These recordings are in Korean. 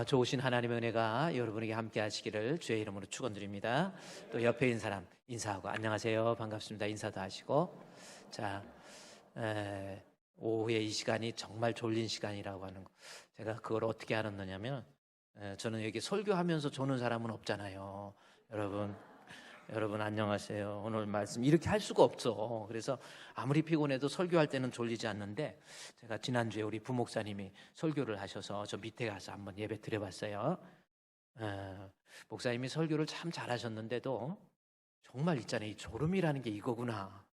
좋으신 하나님의 은혜가 여러분에게 함께 하시기를 주의 이름으로 축원드립니다. 또 옆에 있는 사람 인사하고 안녕하세요, 반갑습니다 인사도 하시고. 자, 오후에 이 시간이 정말 졸린 시간이라고 하는 거, 제가 그걸 어떻게 알았느냐면, 저는 여기 설교하면서 조는 사람은 없잖아요. 여러분 안녕하세요. 오늘 말씀 이렇게 할 수가 없어. 그래서 아무리 피곤해도 설교할 때는 졸리지 않는데, 제가 지난주에 우리 부목사님이 설교를 하셔서 저 밑에 가서 한번 예배 드려봤어요. 목사님이 설교를 참 잘하셨는데도 정말 있잖아요, 이 졸음이라는 게 이거구나.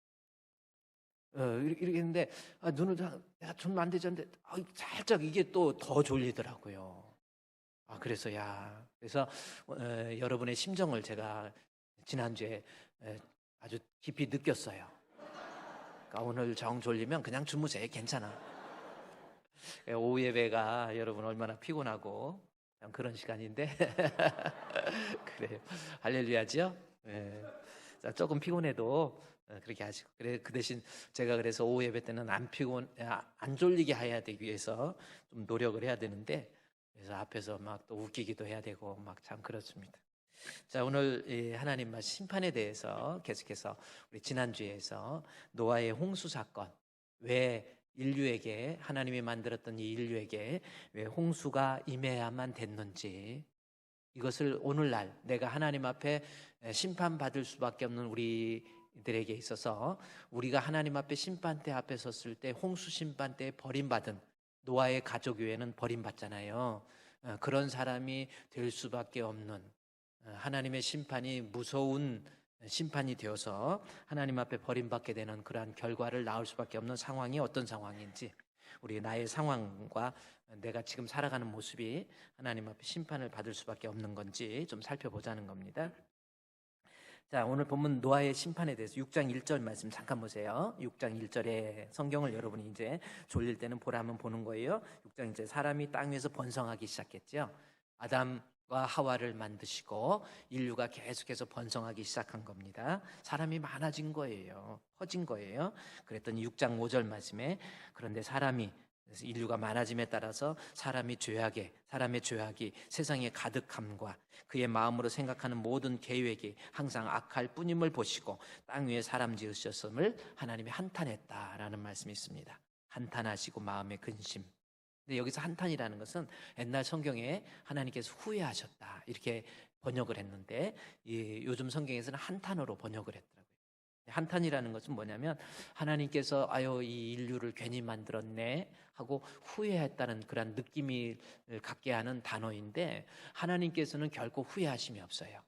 이렇게 했는데, 눈을 내가 좀 안 되지 않는데, 살짝 이게 또 더 졸리더라고요. 그래서 여러분의 심정을 제가 지난주에 아주 깊이 느꼈어요. 그러니까 오늘 정 졸리면 그냥 주무세요. 괜찮아. 오후 예배가 여러분 얼마나 피곤하고 그런 시간인데 그래요. 할렐루야죠. 조금 피곤해도 그렇게 하시고, 그래 그 대신 제가 그래서 오후 예배 때는 안 졸리게 해야 되기 위해서 좀 노력을 해야 되는데, 그래서 앞에서 막 또 웃기기도 해야 되고 막 참 그렇습니다. 자, 오늘 하나님 말씀 심판에 대해서 계속해서 우리 지난주에서 노아의 홍수 사건, 왜 인류에게, 하나님이 만들었던 이 인류에게 왜 홍수가 임해야만 됐는지, 이것을 오늘날 내가 하나님 앞에 심판받을 수밖에 없는 우리들에게 있어서, 우리가 하나님 앞에 심판대 앞에 섰을 때, 홍수 심판대에 버림받은 노아의 가족 외에는 버림받잖아요. 그런 사람이 될 수밖에 없는, 하나님의 심판이 무서운 심판이 되어서 하나님 앞에 버림받게 되는 그러한 결과를 낳을 수밖에 없는 상황이 어떤 상황인지, 우리 나의 상황과 내가 지금 살아가는 모습이 하나님 앞에 심판을 받을 수밖에 없는 건지 좀 살펴보자는 겁니다. 자, 오늘 본문 노아의 심판에 대해서 6장 1절 말씀 잠깐 보세요. 6장 1절에 성경을 여러분이 이제 졸릴 때는 보라면 보는 거예요. 6장 1절, 사람이 땅 위에서 번성하기 시작했죠. 아담과 하와를 만드시고 인류가 계속해서 번성하기 시작한 겁니다. 사람이 많아진 거예요. 커진 거예요. 그랬더니 6장 5절 말씀에, 그런데 그래서 인류가 많아짐에 따라서 사람의 죄악이 세상에 가득함과 그의 마음으로 생각하는 모든 계획이 항상 악할 뿐임을 보시고 땅 위에 사람 지으셨음을 하나님이 한탄했다라는 말씀이 있습니다. 한탄하시고 마음의 근심. 근데 여기서 한탄이라는 것은 옛날 성경에 하나님께서 후회하셨다 이렇게 번역을 했는데, 요즘 성경에서는 한탄으로 번역을 했더라고요. 한탄이라는 것은 뭐냐면, 하나님께서 이 인류를 괜히 만들었네 하고 후회했다는 그런 느낌을 갖게 하는 단어인데, 하나님께서는 결코 후회하심이 없어요.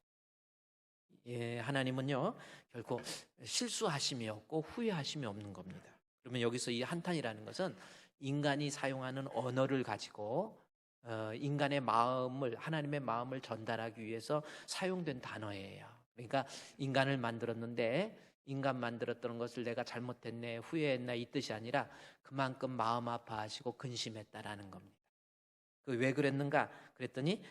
하나님은요 결코 실수하심이 없고 후회하심이 없는 겁니다. 그러면 여기서 이 한탄이라는 것은 인간이 사용하는 언어를 가지고 인간의 마음을, 하나님의 마음을 전달하기 위해서 사용된 단어예요. 그러니까 인간을 만들었는데, 인간 만들었던 것을 내가 잘못했네, 후회했나 이 뜻이 아니라 그만큼 마음 아파하시고 근심했다라는 겁니다. 왜 그랬는가 그랬더니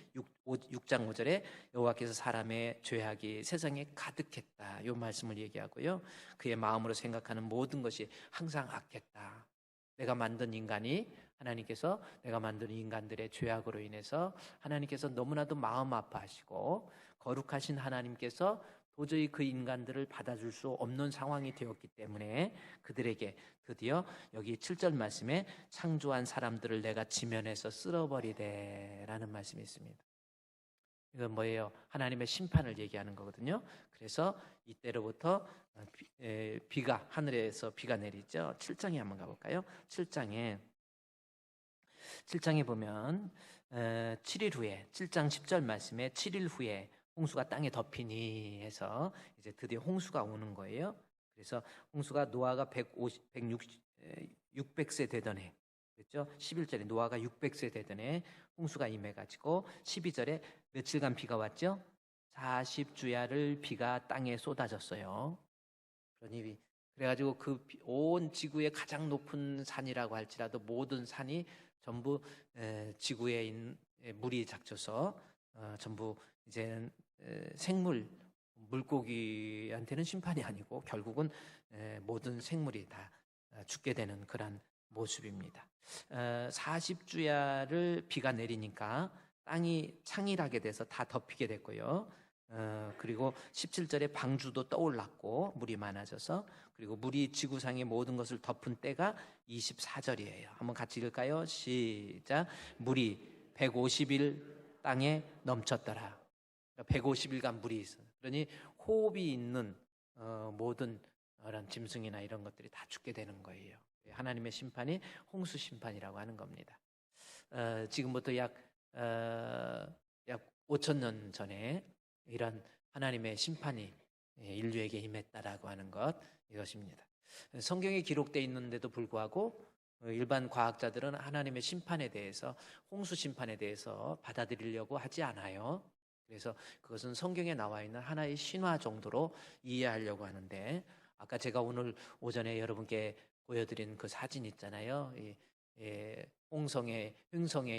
6장 5절에 여호와께서 사람의 죄악이 세상에 가득했다, 이 말씀을 얘기하고요. 그의 마음으로 생각하는 모든 것이 항상 악했다. 내가 만든 인간들의 죄악으로 인해서 하나님께서 너무나도 마음 아파하시고, 거룩하신 하나님께서 도저히 그 인간들을 받아줄 수 없는 상황이 되었기 때문에 그들에게 드디어 여기 7절 말씀에 창조한 사람들을 내가 지면에서 쓸어버리되 라는 말씀이 있습니다. 이건 뭐예요? 하나님의 심판을 얘기하는 거거든요. 그래서 이때로부터 하늘에서 비가 내리죠. 7장에 한번 가볼까요? 7장에 보면 7일 후에, 7장 10절 말씀에 7일 후에 홍수가 땅에 덮이니 해서 이제 드디어 홍수가 오는 거예요. 그래서 홍수가 노아가 600세 되던 해, 그렇죠? 11절에 노아가 600세 되던 해 홍수가 임해가지고, 12절에 며칠간 비가 왔죠? 40주야를 비가 땅에 쏟아졌어요. 그래가지고 온 지구의 가장 높은 산이라고 할지라도 모든 산이 전부 지구에 있는 물이 작져서 전부 이제는 물고기한테는 심판이 아니고 결국은 모든 생물이 다 죽게 되는 그런 모습입니다. 40주야를 비가 내리니까 땅이 창일하게 돼서 다 덮이게 됐고요. 그리고 17절에 방주도 떠올랐고 물이 많아져서, 그리고 물이 지구상의 모든 것을 덮은 때가 24절이에요. 한번 같이 읽을까요? 시작. 물이 150일 땅에 넘쳤더라. 150일간 물이 있어. 그러니 호흡이 있는 모든 이런 짐승이나 이런 것들이 다 죽게 되는 거예요. 하나님의 심판이 홍수 심판이라고 하는 겁니다. 지금부터 약 5천 년 전에 이런 하나님의 심판이 인류에게 임했다라고 하는 것, 이것입니다. 성경에 기록되어 있는데도 불구하고 일반 과학자들은 하나님의 심판에 대해서, 홍수 심판에 대해서 받아들이려고 하지 않아요. 그래서 그것은 성경에 나와 있는 하나의 신화 정도로 이해하려고 하는데, 아까 제가 오늘 오전에 여러분께 보여드린 그 사진 있잖아요. 횡성에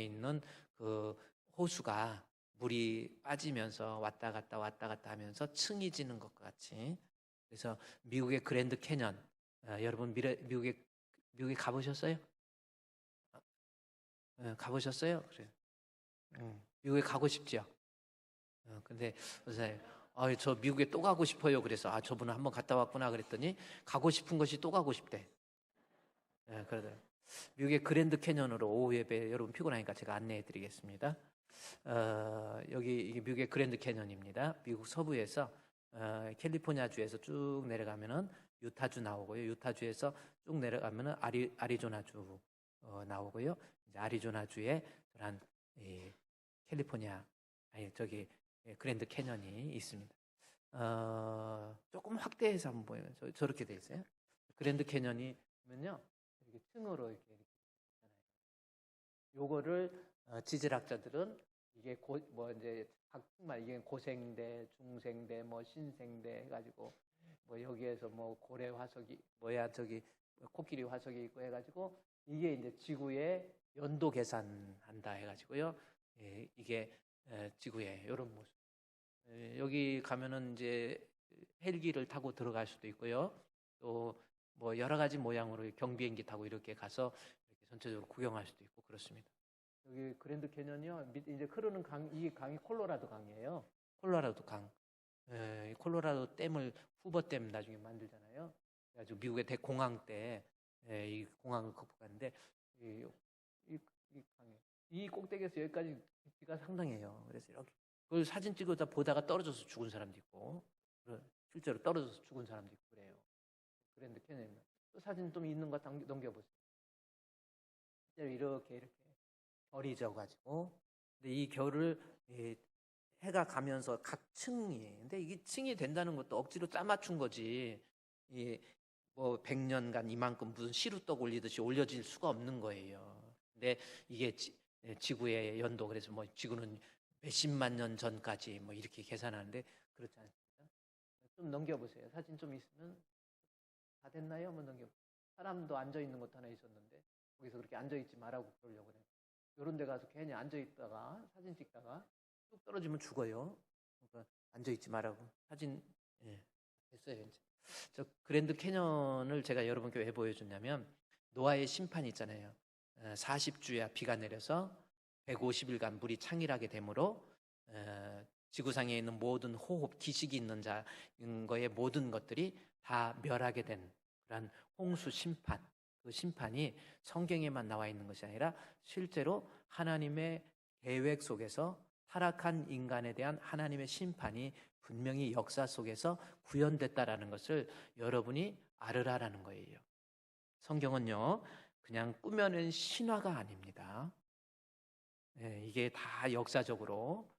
있는 그 호수가 물이 빠지면서 왔다 갔다 하면서 층이 지는 것과 같이. 그래서 미국의 그랜드 캐년, 여러분 미국에 가보셨어요? 가보셨어요? 그래. 미국에 가고 싶죠? 근데 선생님, 저 미국에 또 가고 싶어요. 그래서 저분은 한번 갔다 왔구나 그랬더니 가고 싶은 것이 또 가고 싶대. 그러다 미국의 그랜드 캐년으로 오후 예배, 여러분 피곤하니까 제가 안내해 드리겠습니다. 여기 이게 미국의 그랜드 캐년입니다. 미국 서부에서 캘리포니아주에서 쭉 내려가면은 유타주 나오고요. 유타주에서 쭉 내려가면은 아리조나주 나오고요. 이제 아리조나주에 그런 캘리포니아, 저기 그랜드 캐년이 있습니다. 조금 확대해서 한번 보여요. 저렇게 돼 있어요. 그랜드 캐년이면요, 이렇게 층으로 이렇게 있잖아요. 요거를 지질학자들은 이게 이제 각말 이게 고생대, 중생대, 신생대 해가지고 여기에서 고래 화석이 저기 코끼리 화석이 있고 해가지고 이게 이제 지구의 연도 계산한다 해가지고요. 이게 지구의 이런 모습. 여기 가면은 이제 헬기를 타고 들어갈 수도 있고요. 또 여러 가지 모양으로 경비행기 타고 이렇게 가서 이렇게 전체적으로 구경할 수도 있고 그렇습니다. 여기 그랜드 캐년이요. 이제 흐르는 이 강이 콜로라도 강이에요. 콜로라도 강. 콜로라도 댐을 후버댐 나중에 만들잖아요. 그래가지고 미국의 대공황 때 이 공항을 극복하는데 이 강에 이 꼭대기에서 여기까지 깊이가 상당해요. 그래서 이렇게 그걸 사진 찍어다 보다가 떨어져서 죽은 사람도 있고, 실제로 떨어져서 죽은 사람도 있고 그래요. 그랜드 캐년. 또 사진 좀 있는 거 넘겨보세요. 실제로 이렇게 결이 져가지고, 근데 이 결을 해가 가면서 각 층이, 근데 이게 층이 된다는 것도 억지로 짜맞춘 거지. 100년간 이만큼 무슨 시루떡 올리듯이 올려질 수가 없는 거예요. 근데 이게 지구의 연도, 그래서 지구는 몇십만 년 전까지 이렇게 계산하는데 그렇지 않습니다. 좀 넘겨보세요. 사진 좀 있으면. 다 됐나요? 한번 넘겨보세요. 사람도 앉아있는 것도 하나 있었는데 거기서 그렇게 앉아있지 말라고 그러려고 그래요. 이런 데 가서 괜히 앉아있다가 사진 찍다가 뚝 떨어지면 죽어요. 그러니까 앉아있지 말라고. 사진 됐어요. 이제. 저 그랜드 캐년을 제가 여러분께 왜 보여줬냐면, 노아의 심판이 있잖아요. 40주야 비가 내려서 150일간 물이 창일하게 되므로 지구상에 있는 모든 호흡, 기식이 있는 자인 거의 모든 것들이 다 멸하게 된 그런 홍수 심판. 그 심판이 성경에만 나와 있는 것이 아니라 실제로 하나님의 계획 속에서 타락한 인간에 대한 하나님의 심판이 분명히 역사 속에서 구현됐다라는 것을 여러분이 알으라라는 거예요. 성경은요, 그냥 꾸며낸 신화가 아닙니다. 이게 다 역사적으로.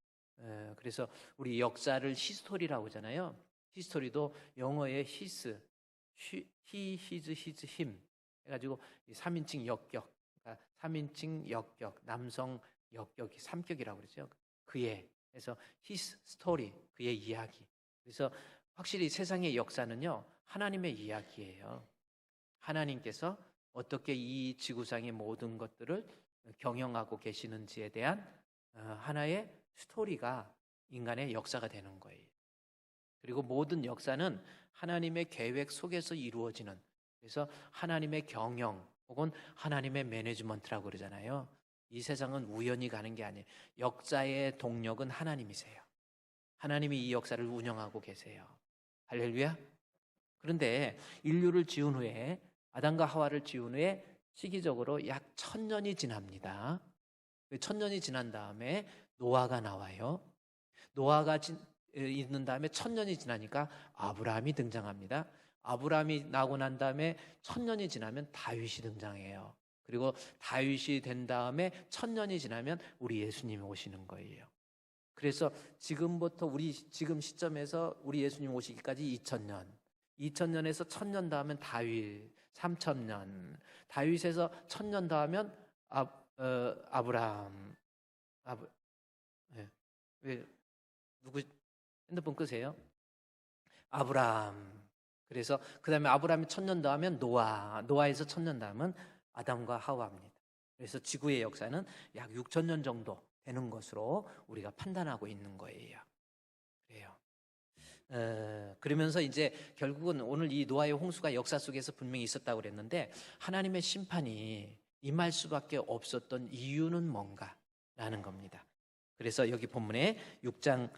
그래서 우리 역사를 히스토리라고 하잖아요. 히스토리도 영어의 his, he, his, him 해가지고 3인칭 역격, 그러니까 3인칭 역격, 남성 역격이 3격이라고 그러죠. 그의, 그래서 his story, 그의 이야기. 그래서 확실히 세상의 역사는요, 하나님의 이야기예요. 하나님께서 어떻게 이 지구상의 모든 것들을 경영하고 계시는지에 대한 하나의 스토리가 인간의 역사가 되는 거예요. 그리고 모든 역사는 하나님의 계획 속에서 이루어지는, 그래서 하나님의 경영 혹은 하나님의 매니지먼트라고 그러잖아요. 이 세상은 우연히 가는 게 아니에요. 역사의 동력은 하나님이세요. 하나님이 이 역사를 운영하고 계세요. 할렐루야. 그런데 인류를 지은 후에, 아담과 하와를 지은 후에 시기적으로 약 1000년이 지납니다. 1000년이 지난 다음에 노아가 나와요. 노아가 있는 다음에 1000년이 지나니까 아브라함이 등장합니다. 아브라함이 나고 난 다음에 1000년이 지나면 다윗이 등장해요. 그리고 다윗이 된 다음에 1000년이 지나면 우리 예수님이 오시는 거예요. 그래서 지금부터 우리 지금 시점에서 우리 예수님 오시기까지 2000년, 2000년에서 1000년 더하면 다윗, 3000년, 다윗에서 1000년 더하면 아브라함. 네. 왜 누구 핸드폰 끄세요? 아브라함. 그래서 그 다음에 아브라함이 1000년 더하면 노아, 노아에서 1000년 더하면 아담과 하와입니다. 그래서 지구의 역사는 약 6000년 정도 되는 것으로 우리가 판단하고 있는 거예요. 그래요. 그러면서 이제 결국은 오늘 이 노아의 홍수가 역사 속에서 분명히 있었다고 그랬는데, 하나님의 심판이 임할 수밖에 없었던 이유는 뭔가라는 겁니다. 그래서 여기 본문에 6장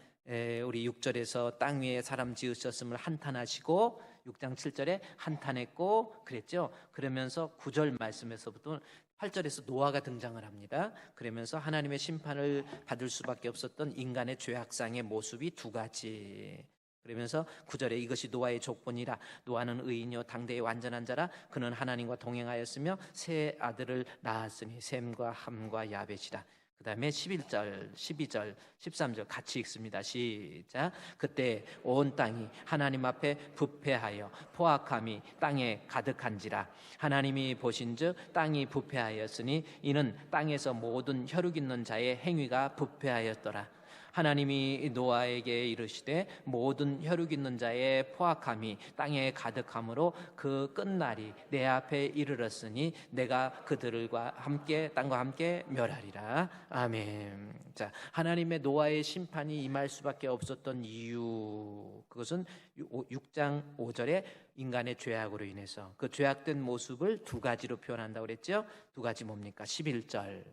우리 6절에서 땅 위에 사람 지으셨음을 한탄하시고, 6장 7절에 한탄했고 그랬죠. 그러면서 9절 말씀에서부터 8절에서 노아가 등장을 합니다. 그러면서 하나님의 심판을 받을 수밖에 없었던 인간의 죄악상의 모습이 두 가지. 그러면서 9절에 이것이 노아의 조건이라. 노아는 의인이요 당대의 완전한 자라. 그는 하나님과 동행하였으며 세 아들을 낳았으니 셈과 함과 야벳이라. 그 다음에 11절, 12절, 13절 같이 읽습니다. 시작. 그때 온 땅이 하나님 앞에 부패하여 포악함이 땅에 가득한지라. 하나님이 보신즉 땅이 부패하였으니 이는 땅에서 모든 혈육 있는 자의 행위가 부패하였더라. 하나님이 노아에게 이르시되 모든 혈육 있는 자의 포악함이 땅에 가득함으로 그 끝날이 내 앞에 이르렀으니 내가 그들과 함께 땅과 함께 멸하리라. 아멘. 자, 하나님의 노아의 심판이 임할 수밖에 없었던 이유, 그것은 6장 5절에 인간의 죄악으로 인해서 그 죄악된 모습을 두 가지로 표현한다고 그랬죠. 두 가지 뭡니까? 11절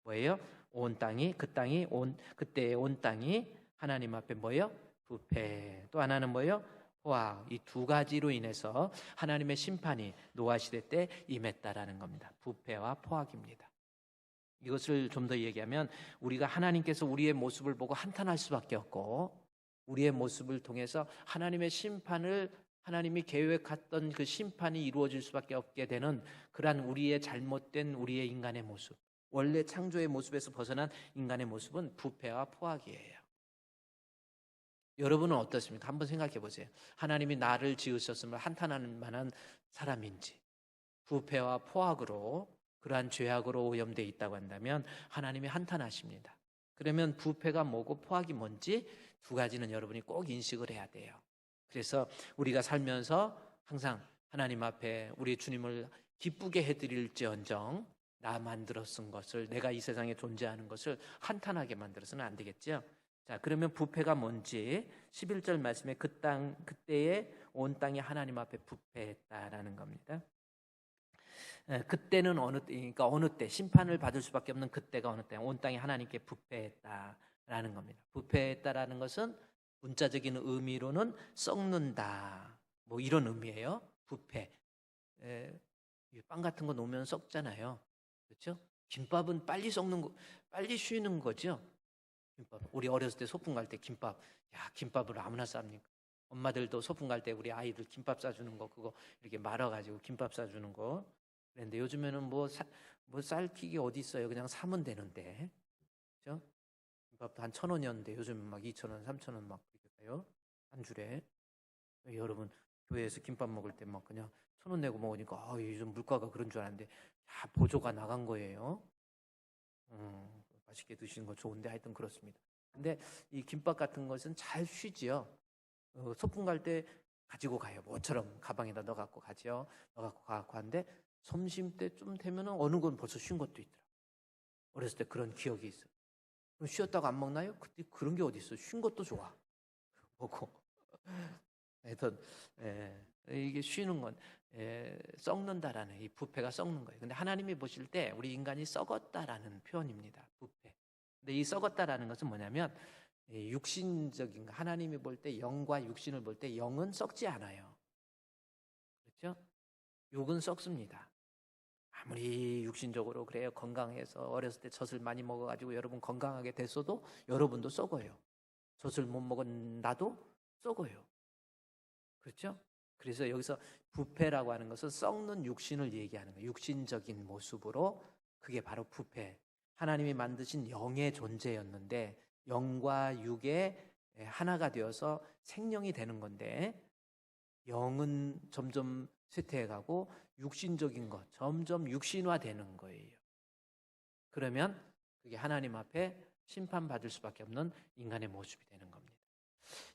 뭐예요? 온 땅이 그때 온 땅이 하나님 앞에 뭐예요? 부패. 또 하나는 뭐예요? 포악. 이 두 가지로 인해서 하나님의 심판이 노아 시대 때 임했다라는 겁니다. 부패와 포악입니다. 이것을 좀 더 얘기하면 우리가 하나님께서 우리의 모습을 보고 한탄할 수밖에 없고, 우리의 모습을 통해서 하나님의 심판을, 하나님이 계획했던 그 심판이 이루어질 수밖에 없게 되는 그러한 우리의 잘못된 우리의 인간의 모습, 원래 창조의 모습에서 벗어난 인간의 모습은 부패와 포악이에요. 여러분은 어떻습니까? 한번 생각해 보세요. 하나님이 나를 지으셨음을 한탄하는 만한 사람인지, 부패와 포악으로, 그러한 죄악으로 오염되어 있다고 한다면 하나님이 한탄하십니다. 그러면 부패가 뭐고 포악이 뭔지 두 가지는 여러분이 꼭 인식을 해야 돼요. 그래서 우리가 살면서 항상 하나님 앞에 우리 주님을 기쁘게 해드릴지언정 나 만들어 쓴 것을, 내가 이 세상에 존재하는 것을 한탄하게 만들어서는 안 되겠죠. 자, 그러면 부패가 뭔지 11절 말씀에 그때에 온 땅이 하나님 앞에 부패했다라는 겁니다. 그때는 어느 때니까, 어느 때 심판을 받을 수밖에 없는 그때가 어느 때, 온 땅이 하나님께 부패했다라는 겁니다. 부패했다라는 것은 문자적인 의미로는 썩는다, 뭐 이런 의미예요. 부패. 빵 같은 거 놓으면 썩잖아요. 그렇죠? 김밥은 빨리 썩는 거, 빨리 쉬는 거죠. 김밥. 우리 어렸을 때 소풍 갈 때 김밥, 야, 김밥을 아무나 쌉니까? 엄마들도 소풍 갈 때 우리 아이들 김밥 싸주는 거, 그거 이렇게 말아가지고 김밥 싸주는 거. 그런데 요즘에는 뭐 쌀킥이 어디 있어요? 그냥 사면 되는데, 그렇죠? 김밥도 한 1,000원이었는데 요즘 막 2,000원, 3,000원 막 그렇게 가요, 한 줄에. 여러분 교회에서 김밥 먹을 때 막 그냥 1,000원 내고 먹으니까 요즘 물가가 그런 줄 알았는데, 야, 보조가 나간 거예요. 맛있게 드시는 거 좋은데 하여튼 그렇습니다. 근데 이 김밥 같은 것은 잘 쉬지요. 소풍 갈 때 가지고 가요. 뭐처럼 가방에다 넣어갖고 가죠. 넣어갖고 가갖고 하는데 점심 때쯤 되면은 어느 건 벌써 쉰 것도 있더라. 어렸을 때 그런 기억이 있어요. 그럼 쉬었다고 안 먹나요? 그때 그런 게 어디 있어? 쉰 것도 좋아. 먹고. 하여튼 이게 쉬는 건 썩는다라는 이 부패가 썩는 거예요. 근데 하나님이 보실 때 우리 인간이 썩었다라는 표현입니다. 부패. 근데 이 썩었다라는 것은 뭐냐면 육신적인 하나님이 볼 때 영과 육신을 볼 때 영은 썩지 않아요. 그렇죠? 육은 썩습니다. 아무리 육신적으로 그래요 건강해서 어렸을 때 젖을 많이 먹어가지고 여러분 건강하게 됐어도 여러분도 썩어요. 젖을 못 먹은 나도 썩어요. 그렇죠? 그래서 여기서 부패라고 하는 것은 썩는 육신을 얘기하는 거예요. 육신적인 모습으로 그게 바로 부패. 하나님이 만드신 영의 존재였는데 영과 육의 하나가 되어서 생명이 되는 건데 영은 점점 쇠퇴해가고 육신적인 것 점점 육신화되는 거예요. 그러면 그게 하나님 앞에 심판받을 수밖에 없는 인간의 모습이 되는 겁니다.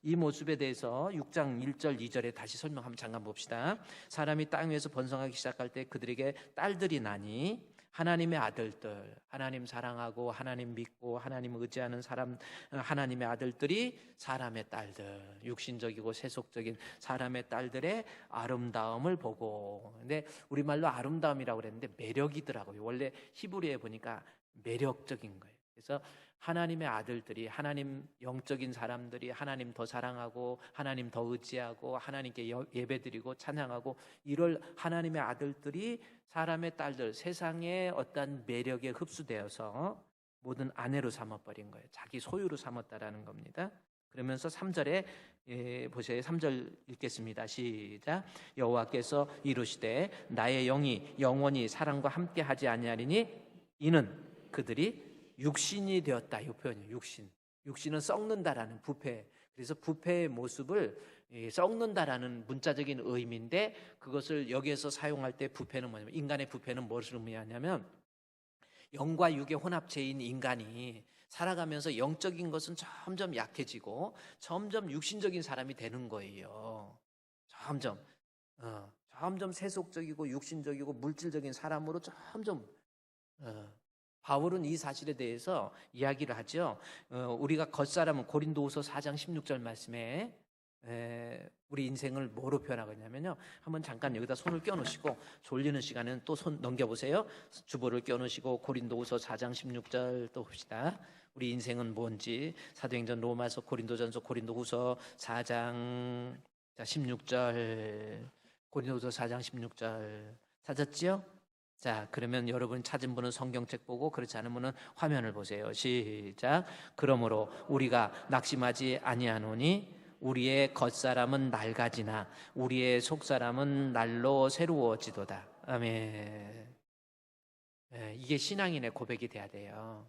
이 모습에 대해서 6장 1절 2절에 다시 설명 한번 잠깐 봅시다. 사람이 땅 위에서 번성하기 시작할 때 그들에게 딸들이 나니 하나님의 아들들, 하나님 사랑하고 하나님 믿고 하나님 의지하는 사람, 하나님의 아들들이 사람의 딸들, 육신적이고 세속적인 사람의 딸들의 아름다움을 보고. 근데 우리말로 아름다움이라고 그랬는데 매력이더라고요. 원래 히브리에 보니까 매력적인 거예요. 그래서 하나님의 아들들이, 하나님 영적인 사람들이 하나님 더 사랑하고 하나님 더 의지하고 하나님께 예배드리고 찬양하고 이럴 하나님의 아들들이 사람의 딸들, 세상의 어떤 매력에 흡수되어서 모든 아내로 삼아버린 거예요. 자기 소유로 삼았다라는 겁니다. 그러면서 3절에 보세요. 3절 읽겠습니다. 시작. 여호와께서 이르시되 나의 영이 영원히 사람과 함께 하지 아니하리니 이는 그들이 육신이 되었다. 이 표현이에요. 육신은 썩는다라는 부패. 그래서 부패의 모습을 썩는다라는 문자적인 의미인데 그것을 여기에서 사용할 때 부패는 뭐냐면 인간의 부패는 무엇을 의미하냐면 영과 육의 혼합체인 인간이 살아가면서 영적인 것은 점점 약해지고 점점 육신적인 사람이 되는 거예요. 점점 세속적이고 육신적이고 물질적인 사람으로 점점 바울은 이 사실에 대해서 이야기를 하죠. 우리가 겉사람은 고린도후서 4장 16절 말씀에 우리 인생을 뭐로 표현하고 있냐면요. 한번 잠깐 여기다 손을 껴놓으시고 졸리는 시간에는 또 손 넘겨보세요. 주보를 껴놓으시고 고린도후서 4장 16절 또 봅시다. 우리 인생은 뭔지 사도행전 로마서 고린도전서 고린도후서 4장 16절 고린도후서 4장 16절 찾았지요? 자, 그러면 여러분 찾은 분은 성경책 보고 그렇지 않은 분은 화면을 보세요. 시작. 그러므로 우리가 낙심하지 아니하노니 우리의 겉사람은 낡아지나 우리의 속사람은 날로 새로워지도다. 아멘. 이게 신앙인의 고백이 돼야 돼요.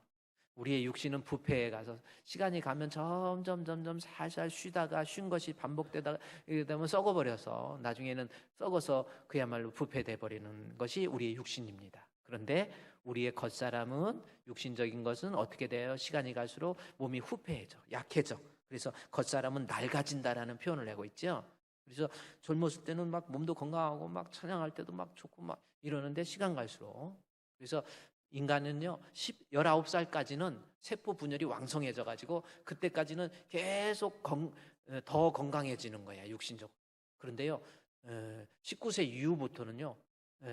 우리의 육신은 부패에 가서 시간이 가면 점점 살살 쉬다가 쉰 것이 반복되다가 이렇게 되면 썩어버려서 나중에는 썩어서 그야말로 부패돼 버리는 것이 우리의 육신입니다. 그런데 우리의 겉사람은 육신적인 것은 어떻게 돼요? 시간이 갈수록 몸이 후패해져, 약해져. 그래서 겉사람은 낡아진다라는 표현을 내고 있죠. 그래서 젊었을 때는 막 몸도 건강하고 막 찬양할 때도 막 좋고 막 이러는데 시간 갈수록 그래서 인간은요 19살까지는 세포 분열이 왕성해져 가지고 그때까지는 계속 더 건강해지는 거야 육신적으로. 그런데요 19세 이후부터는요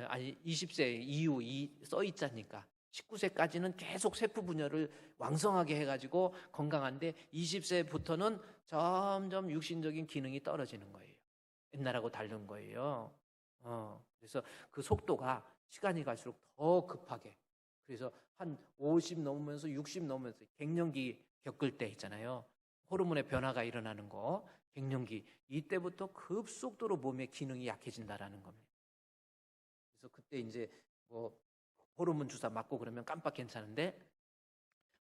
아니 20세 이후 써 있자니까 19세까지는 계속 세포 분열을 왕성하게 해가지고 건강한데 20세부터는 점점 육신적인 기능이 떨어지는 거예요. 옛날하고 다른 거예요. 그래서 그 속도가 시간이 갈수록 더 급하게 그래서 한 50 넘으면서 60 넘으면서 갱년기 겪을 때 있잖아요. 호르몬의 변화가 일어나는 거 갱년기 이때부터 급속도로 몸의 기능이 약해진다라는 겁니다. 그래서 그때 이제 뭐 호르몬 주사 맞고 그러면 깜빡 괜찮은데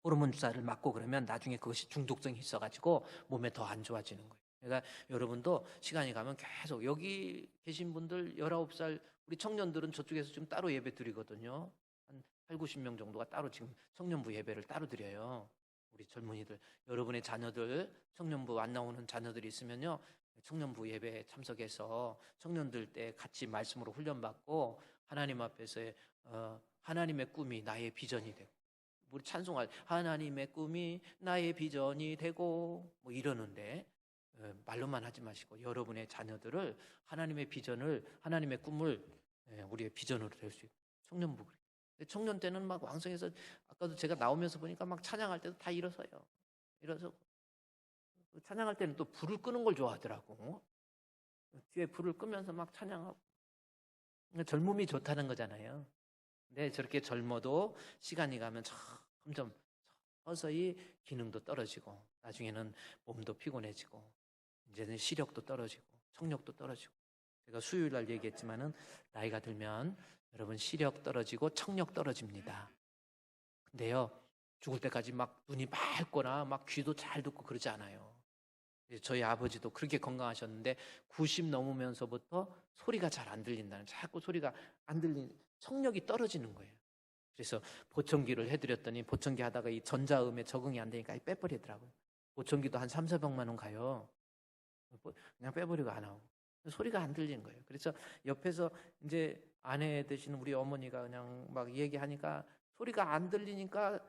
호르몬 주사를 맞고 그러면 나중에 그것이 중독성이 있어가지고 몸에 더 안 좋아지는 거예요. 그러니까 여러분도 시간이 가면 계속 여기 계신 분들 19살 우리 청년들은 저쪽에서 지금 따로 예배 드리거든요. 한 8, 90명 정도가 따로 지금 청년부 예배를 따로 드려요. 우리 젊은이들 여러분의 자녀들 청년부 안 나오는 자녀들이 있으면요 청년부 예배에 참석해서 청년들 때 같이 말씀으로 훈련받고 하나님 앞에서의 하나님의 꿈이 나의 비전이 되고 우리 찬송할 하나님의 꿈이 나의 비전이 되고 뭐 이러는데 말로만 하지 마시고 여러분의 자녀들을 하나님의 비전을, 하나님의 꿈을 우리의 비전으로 될 수 있고. 청년부 그래. 근데 청년 때는 막 왕성해서 아까도 제가 나오면서 보니까 막 찬양할 때도 다 일어서요. 일어서 찬양할 때는 또 불을 끄는 걸 좋아하더라고. 뒤에 불을 끄면서 막 찬양하고. 젊음이 좋다는 거잖아요. 근데 저렇게 젊어도 시간이 가면 점점 서서히 기능도 떨어지고 나중에는 몸도 피곤해지고 이제는 시력도 떨어지고 청력도 떨어지고. 제가 수요일 날 얘기했지만은 나이가 들면 여러분 시력 떨어지고 청력 떨어집니다. 근데요, 죽을 때까지 막 눈이 맑거나 막 귀도 잘 듣고 그러지 않아요. 저희 아버지도 그렇게 건강하셨는데 90 넘으면서부터 소리가 잘 안 들린다는, 자꾸 소리가 안 들리는, 청력이 떨어지는 거예요. 그래서 보청기를 해드렸더니 보청기 하다가 이 전자음에 적응이 안 되니까 빼버리더라고요. 보청기도 한 3, 400만 원 가요. 그냥 빼버리고 안 하고. 소리가 안 들리는 거예요. 그래서 옆에서 이제 아내 되시는 우리 어머니가 그냥 막 얘기하니까 소리가 안 들리니까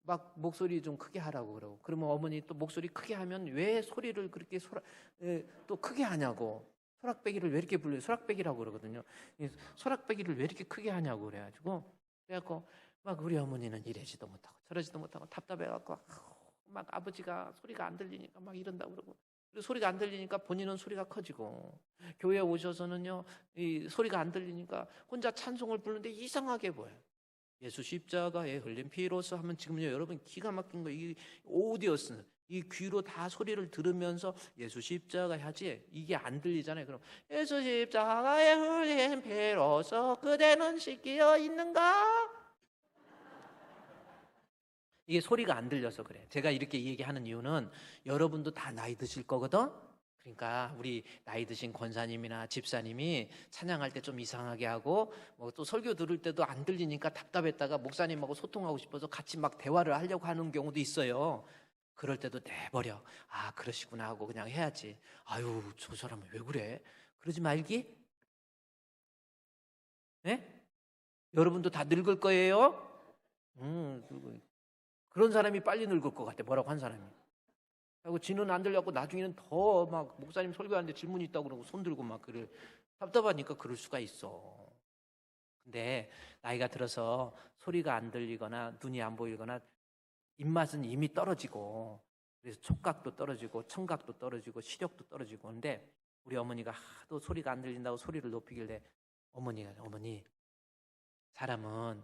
막 목소리 좀 크게 하라고 그러고, 그러면 어머니 또 목소리 크게 하면 왜 소리를 그렇게 또 크게 하냐고, 소락배기를 왜 이렇게 불러요? 소락배기라고 그러거든요. 소락배기를 왜 이렇게 크게 하냐고 그래갖고 막 우리 어머니는 이러지도 못하고 저러지도 못하고 답답해갖고 막 아버지가 소리가 안 들리니까 막 이런다고 그러고, 그리고 소리가 안 들리니까 본인은 소리가 커지고, 교회에 오셔서는요 이 소리가 안 들리니까 혼자 찬송을 부르는데 이상하게 보여요. 예수 십자가에 흘린 피로써 하면 지금요 여러분 기가 막힌 거, 이 오디오스 이 귀로 다 소리를 들으면서 예수 십자가 하지 이게 안 들리잖아요. 그럼 예수 십자가에 흘린 피로써 그대는 씻기어 있는가? 이게 소리가 안 들려서 그래. 제가 이렇게 얘기하는 이유는 여러분도 다 나이 드실 거거든. 그러니까 우리 나이 드신 권사님이나 집사님이 찬양할 때 좀 이상하게 하고 뭐 또 설교 들을 때도 안 들리니까 답답했다가 목사님하고 소통하고 싶어서 같이 막 대화를 하려고 하는 경우도 있어요. 그럴 때도 내버려. 아, 그러시구나 하고 그냥 해야지. 아유, 저 사람은 왜 그래? 그러지 말기. 네? 여러분도 다 늙을 거예요. 그런 사람이 빨리 늙을 것 같아. 뭐라고 한 사람이. 하고 지는 안 들려고 나중에는 더 막 목사님 설교하는데 질문이 있다고 그러고 손 들고 막 그럴, 답답하니까 그럴 수가 있어. 근데 나이가 들어서 소리가 안 들리거나 눈이 안 보이거나 입맛은 이미 떨어지고, 그래서 촉각도 떨어지고 청각도 떨어지고 시력도 떨어지고. 근데 우리 어머니가 하도 소리가 안 들린다고 소리를 높이길래 어머니 사람은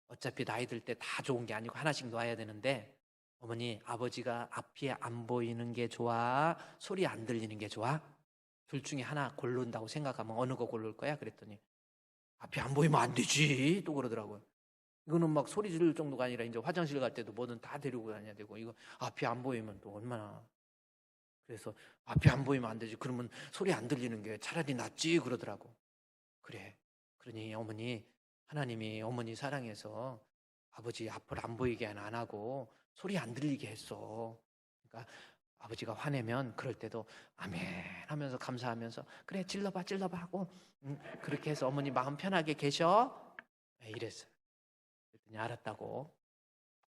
어차피 나이 들 때 다 좋은 게 아니고 하나씩 놔야 되는데, 어머니 아버지가 앞이 안 보이는 게 좋아, 소리 안 들리는 게 좋아? 둘 중에 하나 고른다고 생각하면 어느 거 고를 거야? 그랬더니 앞이 안 보이면 안 되지 또 그러더라고요. 이거는 막 소리 지를 정도가 아니라 이제 화장실 갈 때도 뭐든 다 데리고 다녀야 되고, 이거 앞이 안 보이면 또 얼마나. 그래서 앞이 안 보이면 안 되지, 그러면 소리 안 들리는 게 차라리 낫지 그러더라고. 그래, 그러니 어머니, 하나님이 어머니 사랑해서 아버지 앞을 안 보이게 안 하고 소리 안 들리게 했어. 그러니까 아버지가 화내면 그럴 때도 아멘 하면서 감사하면서 그래 질러봐 하고 그렇게 해서 어머니 마음 편하게 계셔. 이랬어요. 그랬더니 알았다고.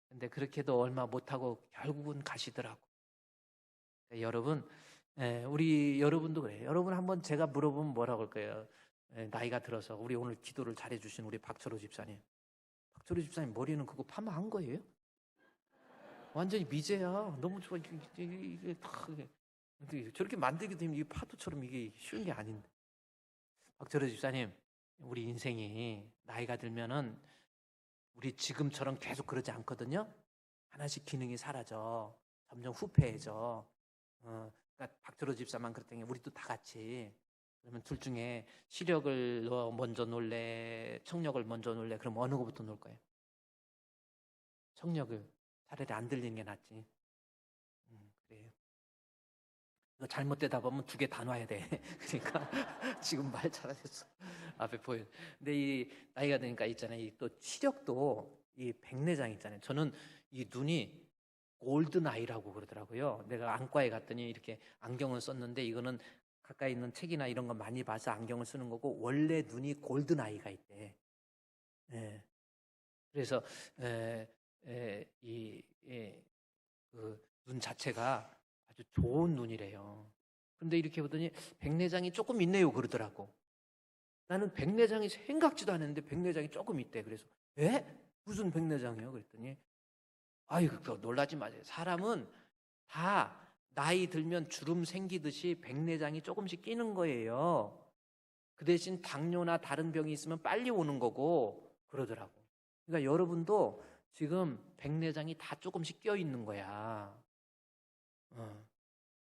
근데 그렇게도 얼마 못하고 결국은 가시더라고. 여러분, 우리 여러분도 그래요. 여러분 한번 제가 물어보면 뭐라고 할 거예요? 나이가 들어서 우리 오늘 기도를 잘해주신 우리 박철호 집사님. 박철호 집사님 머리는 그거 파마한 거예요? 완전히 미제야. 너무 좋아. 이게 다 저렇게 만들게 되면 이 파도처럼 이게 쉬운 게 아닌데. 박철호 집사님, 우리 인생이 나이가 들면은 우리 지금처럼 계속 그러지 않거든요. 하나씩 기능이 사라져. 점점 후패해져. 그러니까 박철호 집사만 그랬더니 우리도 다 같이. 그러면 둘 중에 시력을 먼저 놀래, 청력을 먼저 놀래? 그럼 어느 거부터 놀 거예요? 청력을. 차라리 안 들리는 게 낫지. 그래요. 이거 잘못되다 보면 두 개 다 놔야 돼. 그러니까 지금 말 잘하셨어. 앞에 보여. 근데 이 나이가 드니까 있잖아요. 또 시력도 이 백내장 있잖아요. 저는 이 눈이 골든 아이라고 그러더라고요. 내가 안과에 갔더니 이렇게 안경을 썼는데 이거는 가까이 있는 책이나 이런 거 많이 봐서 안경을 쓰는 거고, 원래 눈이 골든 아이가 있대. 예. 그래서 그 눈 자체가 아주 좋은 눈이래요. 근데 이렇게 보더니 백내장이 조금 있네요 그러더라고. 나는 백내장이 생각지도 않았는데 백내장이 조금 있대. 그래서 에? 무슨 백내장이요? 그랬더니 아이고 놀라지 마세요. 사람은 다 나이 들면 주름 생기듯이 백내장이 조금씩 끼는 거예요. 그 대신 당뇨나 다른 병이 있으면 빨리 오는 거고 그러더라고. 그러니까 여러분도 지금 백내장이 다 조금씩 껴 있는 거야.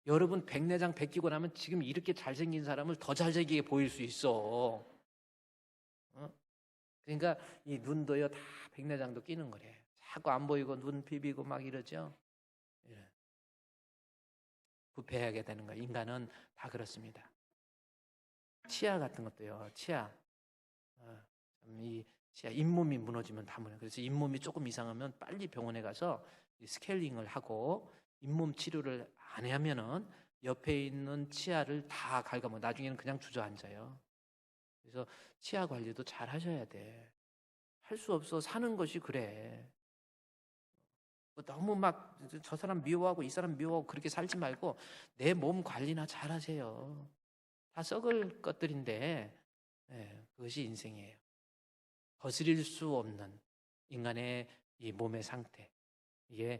여러분 백내장 벗기고 나면 지금 이렇게 잘생긴 사람을 더 잘생기게 보일 수 있어. 그러니까 이 눈도요 다 백내장도 끼는 거래. 자꾸 안 보이고 눈 비비고 막 이러죠. 부패하게 되는 거야. 인간은 다 그렇습니다. 치아 같은 것도요. 치아. 이 치아 잇몸이 무너지면 다 무너져. 그래서 잇몸이 조금 이상하면 빨리 병원에 가서 스케일링을 하고 잇몸 치료를 안 하면은 옆에 있는 치아를 다 갉아먹어. 나중에는 그냥 주저앉아요. 그래서 치아 관리도 잘 하셔야 돼. 할 수 없어. 사는 것이 그래. 너무 막 저 사람 미워하고 이 사람 미워하고 그렇게 살지 말고 내 몸 관리나 잘 하세요. 다 썩을 것들인데 그것이 인생이에요. 거스릴 수 없는 인간의 이 몸의 상태, 이게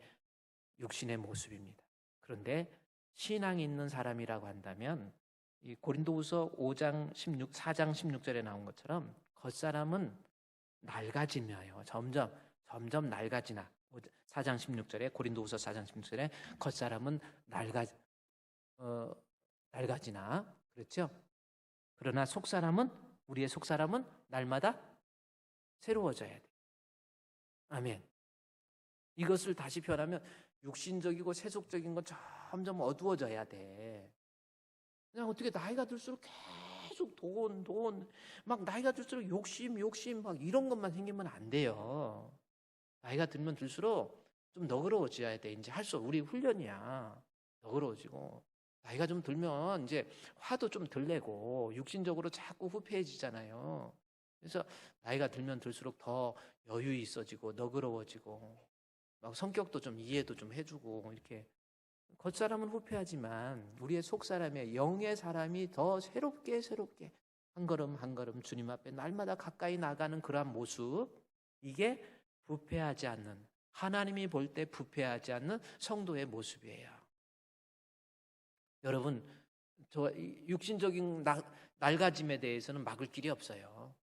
육신의 모습입니다. 그런데 신앙이 있는 사람이라고 한다면 이 고린도후서 4장 16절에 나온 것처럼 겉사람은 낡아지며요. 점점 낡아지나. 4장 16절에 고린도후서 4장 16절에 겉사람은 낡아지나. 그렇죠? 그러나 우리의 속사람은 날마다 새로워져야 돼. 아멘. 이것을 다시 표현하면 육신적이고 세속적인 건 점점 어두워져야 돼. 그냥 어떻게 나이가 들수록 계속 막 나이가 들수록 욕심 막 이런 것만 생기면 안 돼요. 나이가 들면 들수록 좀 너그러워져야 돼. 이제 우리 훈련이야. 너그러워지고. 나이가 좀 들면 이제 화도 좀 덜 내고 육신적으로 자꾸 후패해지잖아요. 그래서 나이가 들면 들수록 더 여유 있어지고 너그러워지고 막 성격도 좀 이해도 좀 해주고 이렇게 겉사람은 후패하지만 우리의 속사람의 영의 사람이 더 새롭게 한 걸음 한 걸음 주님 앞에 날마다 가까이 나가는 그러한 모습, 이게 부패하지 않는, 하나님이 볼 때 부패하지 않는 성도의 모습이에요. 여러분, 저 육신적인 낡아짐에 대해서는 막을 길이 없어요.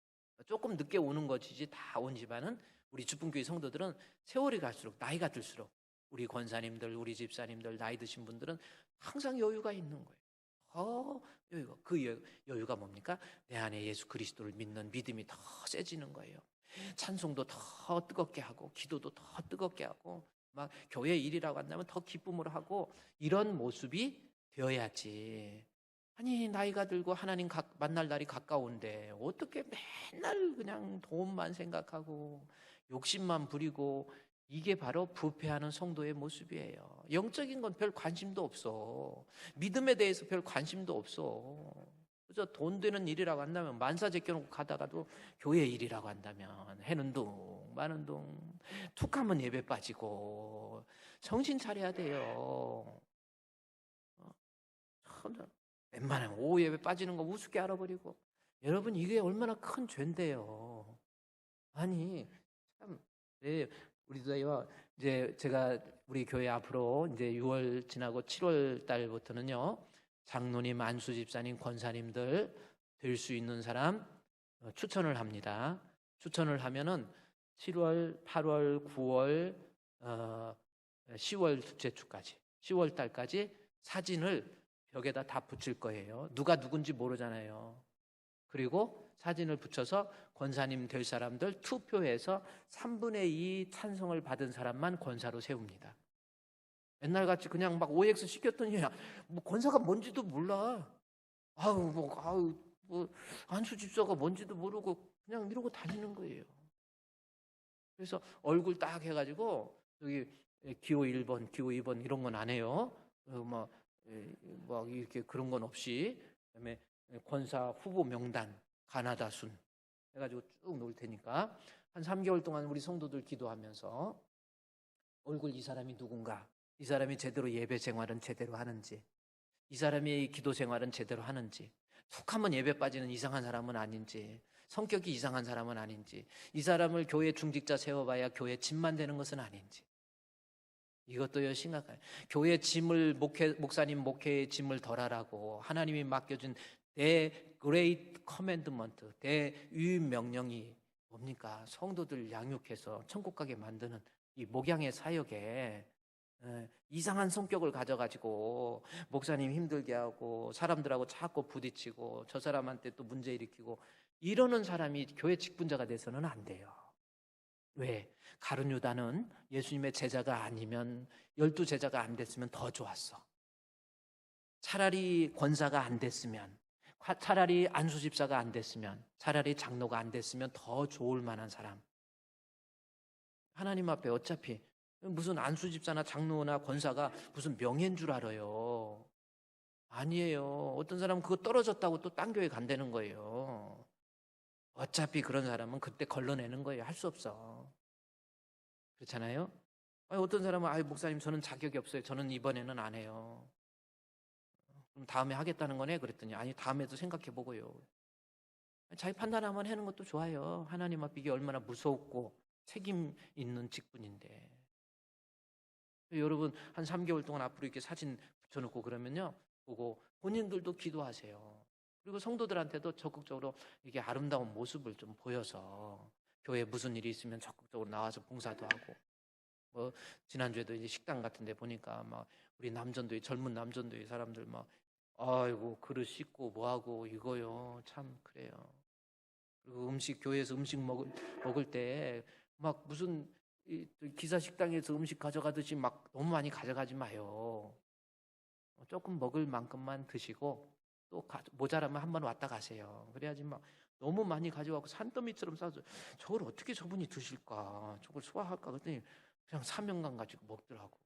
조금 늦게 오는 것이지 다 오지만은 우리 주품교회 성도들은 세월이 갈수록, 나이가 들수록 우리 권사님들, 우리 집사님들, 나이 드신 분들은 항상 여유가 있는 거예요. 그 여유가 뭡니까? 내 안에 예수 그리스도를 믿는 믿음이 더 세지는 거예요. 찬송도 더 뜨겁게 하고 기도도 더 뜨겁게 하고 막 교회 일이라고 한다면 더 기쁨으로 하고 이런 모습이 되어야지. 아니 나이가 들고 하나님 만날 날이 가까운데 어떻게 맨날 그냥 돈만 생각하고 욕심만 부리고, 이게 바로 부패하는 성도의 모습이에요. 영적인 건 별 관심도 없어. 믿음에 대해서 별 관심도 없어. 그저 돈 되는 일이라고 한다면 만사 제껴놓고 가다가도 교회 일이라고 한다면 해는 둥 마는 둥 툭하면 예배 빠지고 정신 차려야 돼요. 웬만하면 오후 예배 빠지는 거 우습게 알아버리고. 여러분 이게 얼마나 큰 죄인데요. 아니 참 우리도요. 이제 제가 우리 교회 앞으로 이제 6월 지나고 7월 달부터는요. 장로님, 안수 집사님, 권사님들 될 수 있는 사람 추천을 합니다. 추천을 하면은 7월, 8월, 9월, 10월 둘째 주까지 10월 달까지 사진을 벽에다 다 붙일 거예요. 누가 누군지 모르잖아요. 그리고 사진을 붙여서 권사님 될 사람들 투표해서 3분의 2 찬성을 받은 사람만 권사로 세웁니다. 옛날같이 그냥 막 OX 시켰더니 뭐 권사가 뭔지도 몰라. 안수 집사가 뭔지도 모르고 그냥 이러고 다니는 거예요. 그래서 얼굴 딱 해가지고 여기 기호 1번, 기호 2번 이런 건 안 해요. 막 이렇게 그런 건 없이, 그다음에 권사 후보 명단 가나다 순 해가지고 쭉 놓을 테니까 한 3개월 동안 우리 성도들 기도하면서 얼굴 이 사람이 누군가 이 사람이 제대로 예배 생활은 제대로 하는지, 이 사람이 기도 생활은 제대로 하는지, 툭 한번 예배 빠지는 이상한 사람은 아닌지, 성격이 이상한 사람은 아닌지, 이 사람을 교회 중직자 세워봐야 교회 짐만 되는 것은 아닌지, 이것도요 심각해요. 교회 짐을 목사님 목회의 짐을 덜하라고 하나님이 맡겨준 great commandment, 대유임 명령이 뭡니까? 성도들 양육해서 천국 가게 만드는 이 목양의 사역에 이상한 성격을 가져가지고 목사님 힘들게 하고 사람들하고 자꾸 부딪히고 저 사람한테 또 문제 일으키고 이러는 사람이 교회 직분자가 돼서는 안 돼요. 왜? 가룟 유다는 예수님의 제자가 아니면 12제자가 안 됐으면 더 좋았어. 차라리 권사가 안 됐으면, 차라리 안수집사가 안 됐으면, 차라리 장로가 안 됐으면 더 좋을 만한 사람. 하나님 앞에 어차피 무슨 안수집사나 장로나 권사가 무슨 명예인 줄 알아요. 아니에요. 어떤 사람은 그거 떨어졌다고 또 딴 교회 간다는 거예요. 어차피 그런 사람은 그때 걸러내는 거예요. 할 수 없어. 그렇잖아요? 어떤 사람은 목사님 저는 자격이 없어요. 저는 이번에는 안 해요. 그럼 다음에 하겠다는 거네? 그랬더니 아니 다음에도 생각해 보고요. 자기 판단 한번 하는 것도 좋아요. 하나님 앞에 이게 얼마나 무섭고 책임 있는 직분인데. 여러분 한 3개월 동안 앞으로 이렇게 사진 붙여놓고 그러면요 보고 본인들도 기도하세요. 그리고 성도들한테도 적극적으로 이게 아름다운 모습을 좀 보여서 교회에 무슨 일이 있으면 적극적으로 나와서 봉사도 하고. 뭐 지난주에도 이제 식당 같은 데 보니까 막 우리 남전도의 젊은 남전도의 사람들 막 아이고 그릇 씻고 뭐하고 이거요. 참 그래요. 그리고 교회에서 음식 먹을 때 막 무슨 기사 식당에서 음식 가져가듯이 막 너무 많이 가져가지 마요. 조금 먹을 만큼만 드시고 또 모자라면 한번 왔다 가세요. 그래야지 막 너무 많이 가져가고 산더미처럼 싸서 저걸 어떻게 저분이 드실까? 저걸 소화할까? 그랬더니 그냥 사명감 가지고 먹더라고.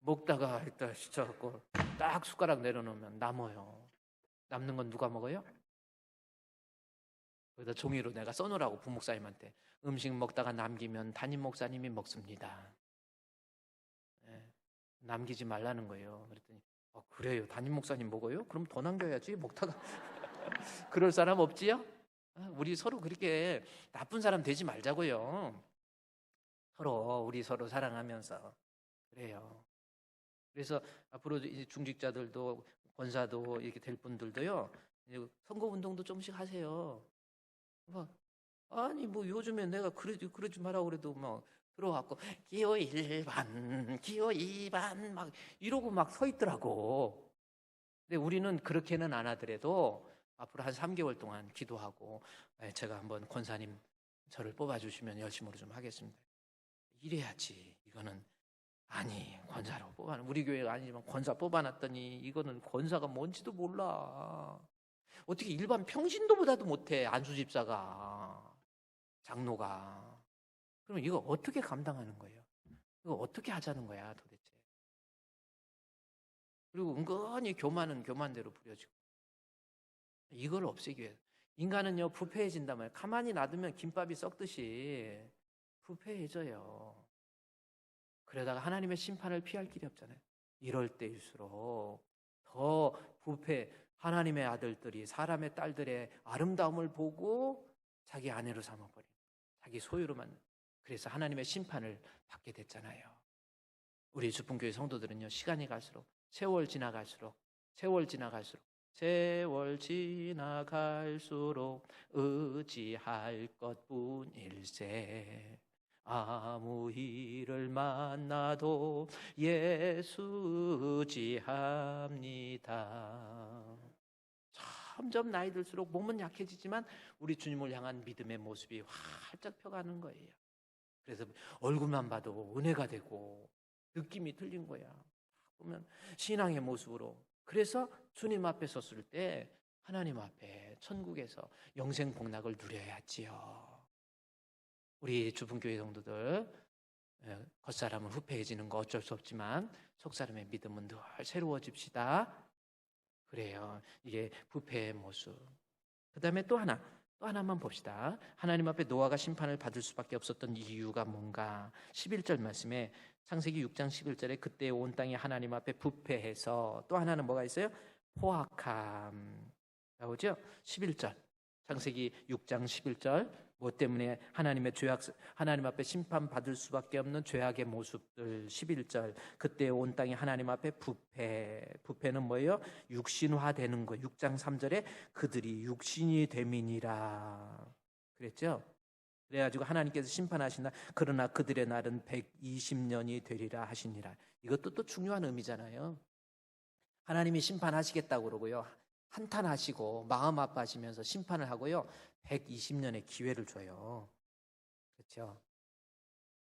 먹다가 일단 시쳐갖고 딱 숟가락 내려놓으면 남아요. 남는 건 누가 먹어요? 거기다 종이로 내가 써놓으라고 부목사님한테 음식 먹다가 남기면 담임 목사님이 먹습니다. 네, 남기지 말라는 거예요. 그랬더니 그래요? 담임 목사님 먹어요? 그럼 더 남겨야지 먹다가 그럴 사람 없지요? 우리 서로 그렇게 나쁜 사람 되지 말자고요. 우리 서로 사랑하면서 그래요. 그래서 앞으로 이제 중직자들도 권사도 이렇게 될 분들도요. 선거운동도 조금씩 하세요. 아니 뭐 요즘에 내가 그러지 마라 그래도 막 들어왔고 기호 1반, 기호 2반 막 이러고 막 서 있더라고. 근데 우리는 그렇게는 안 하더라도 앞으로 한 3개월 동안 기도하고 제가 한번 권사님 저를 뽑아주시면 열심으로 좀 하겠습니다. 이래야지. 이거는 아니 권사로 우리 교회가 아니지만 권사 뽑아놨더니 이거는 권사가 뭔지도 몰라. 어떻게 일반 평신도보다도 못해 안수집사가 장로가. 그럼 이거 어떻게 감당하는 거예요? 이거 어떻게 하자는 거야 도대체. 그리고 은근히 교만은 교만대로 부려지고. 이걸 없애기 위해서 인간은요 부패해진단 말이에요. 가만히 놔두면 김밥이 썩듯이 부패해져요. 그러다가 하나님의 심판을 피할 길이 없잖아요. 이럴 때일수록 더 하나님의 아들들이 사람의 딸들의 아름다움을 보고 자기 아내로 삼아버린 자기 소유로만. 그래서 하나님의 심판을 받게 됐잖아요. 우리 주풍교회 성도들은요 시간이 갈수록 세월 지나갈수록 의지할 것뿐일세. 아무 일을 만나도 예수 지합니다. 점점 나이 들수록 몸은 약해지지만 우리 주님을 향한 믿음의 모습이 활짝 펴가는 거예요. 그래서 얼굴만 봐도 은혜가 되고 느낌이 틀린 거야. 보면 신앙의 모습으로. 그래서 주님 앞에 섰을 때 하나님 앞에 천국에서 영생 복락을 누려야지요. 우리 주분교회 성도들 겉사람은 후패해지는 거 어쩔 수 없지만 속사람의 믿음은 늘 새로워집시다. 그래요. 이게 부패의 모습. 그 다음에 또 하나만 봅시다. 하나님 앞에 노아가 심판을 받을 수밖에 없었던 이유가 뭔가. 11절 말씀에 창세기 6장 11절에 그때 온 땅이 하나님 앞에 부패해서, 또 하나는 뭐가 있어요? 포악함 나오죠? 11절 창세기 6장 11절, 뭐 때문에 하나님 앞에 심판받을 수밖에 없는 죄악의 모습들. 11절 그때 온 땅이 하나님 앞에 부패는 뭐예요? 육신화되는 거. 6장 3절에 그들이 육신이 됨이니라 그랬죠? 그래가지고 하나님께서 심판하신다. 그러나 그들의 날은 120년이 되리라 하시니라. 이것도 또 중요한 의미잖아요. 하나님이 심판하시겠다고 그러고요, 한탄하시고 마음 아파하시면서 심판을 하고요, 120년의 기회를 줘요. 그렇죠?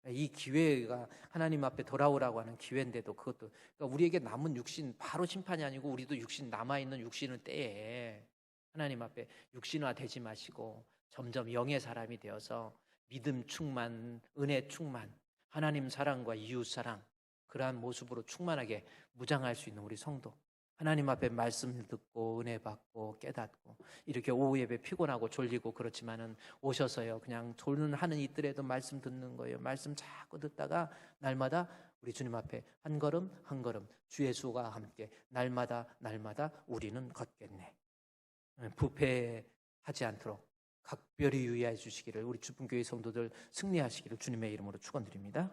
이 기회가 하나님 앞에 돌아오라고 하는 기회인데도, 그것도 그러니까 우리에게 남은 육신, 바로 심판이 아니고 우리도 육신, 남아있는 육신을 떼에 하나님 앞에 육신화 되지 마시고 점점 영의 사람이 되어서 믿음 충만, 은혜 충만, 하나님 사랑과 이웃 사랑, 그러한 모습으로 충만하게 무장할 수 있는 우리 성도, 하나님 앞에 말씀을 듣고 은혜 받고 깨닫고, 이렇게 오후 예배 피곤하고 졸리고 그렇지만은 오셔서요, 그냥 졸는 이들에도 말씀 듣는 거예요. 말씀 자꾸 듣다가 날마다 우리 주님 앞에 한 걸음 한 걸음 주 예수와 함께 날마다 우리는 걷겠네. 부패하지 않도록 각별히 유의해 주시기를, 우리 주분교회 성도들 승리하시기를 주님의 이름으로 축원드립니다.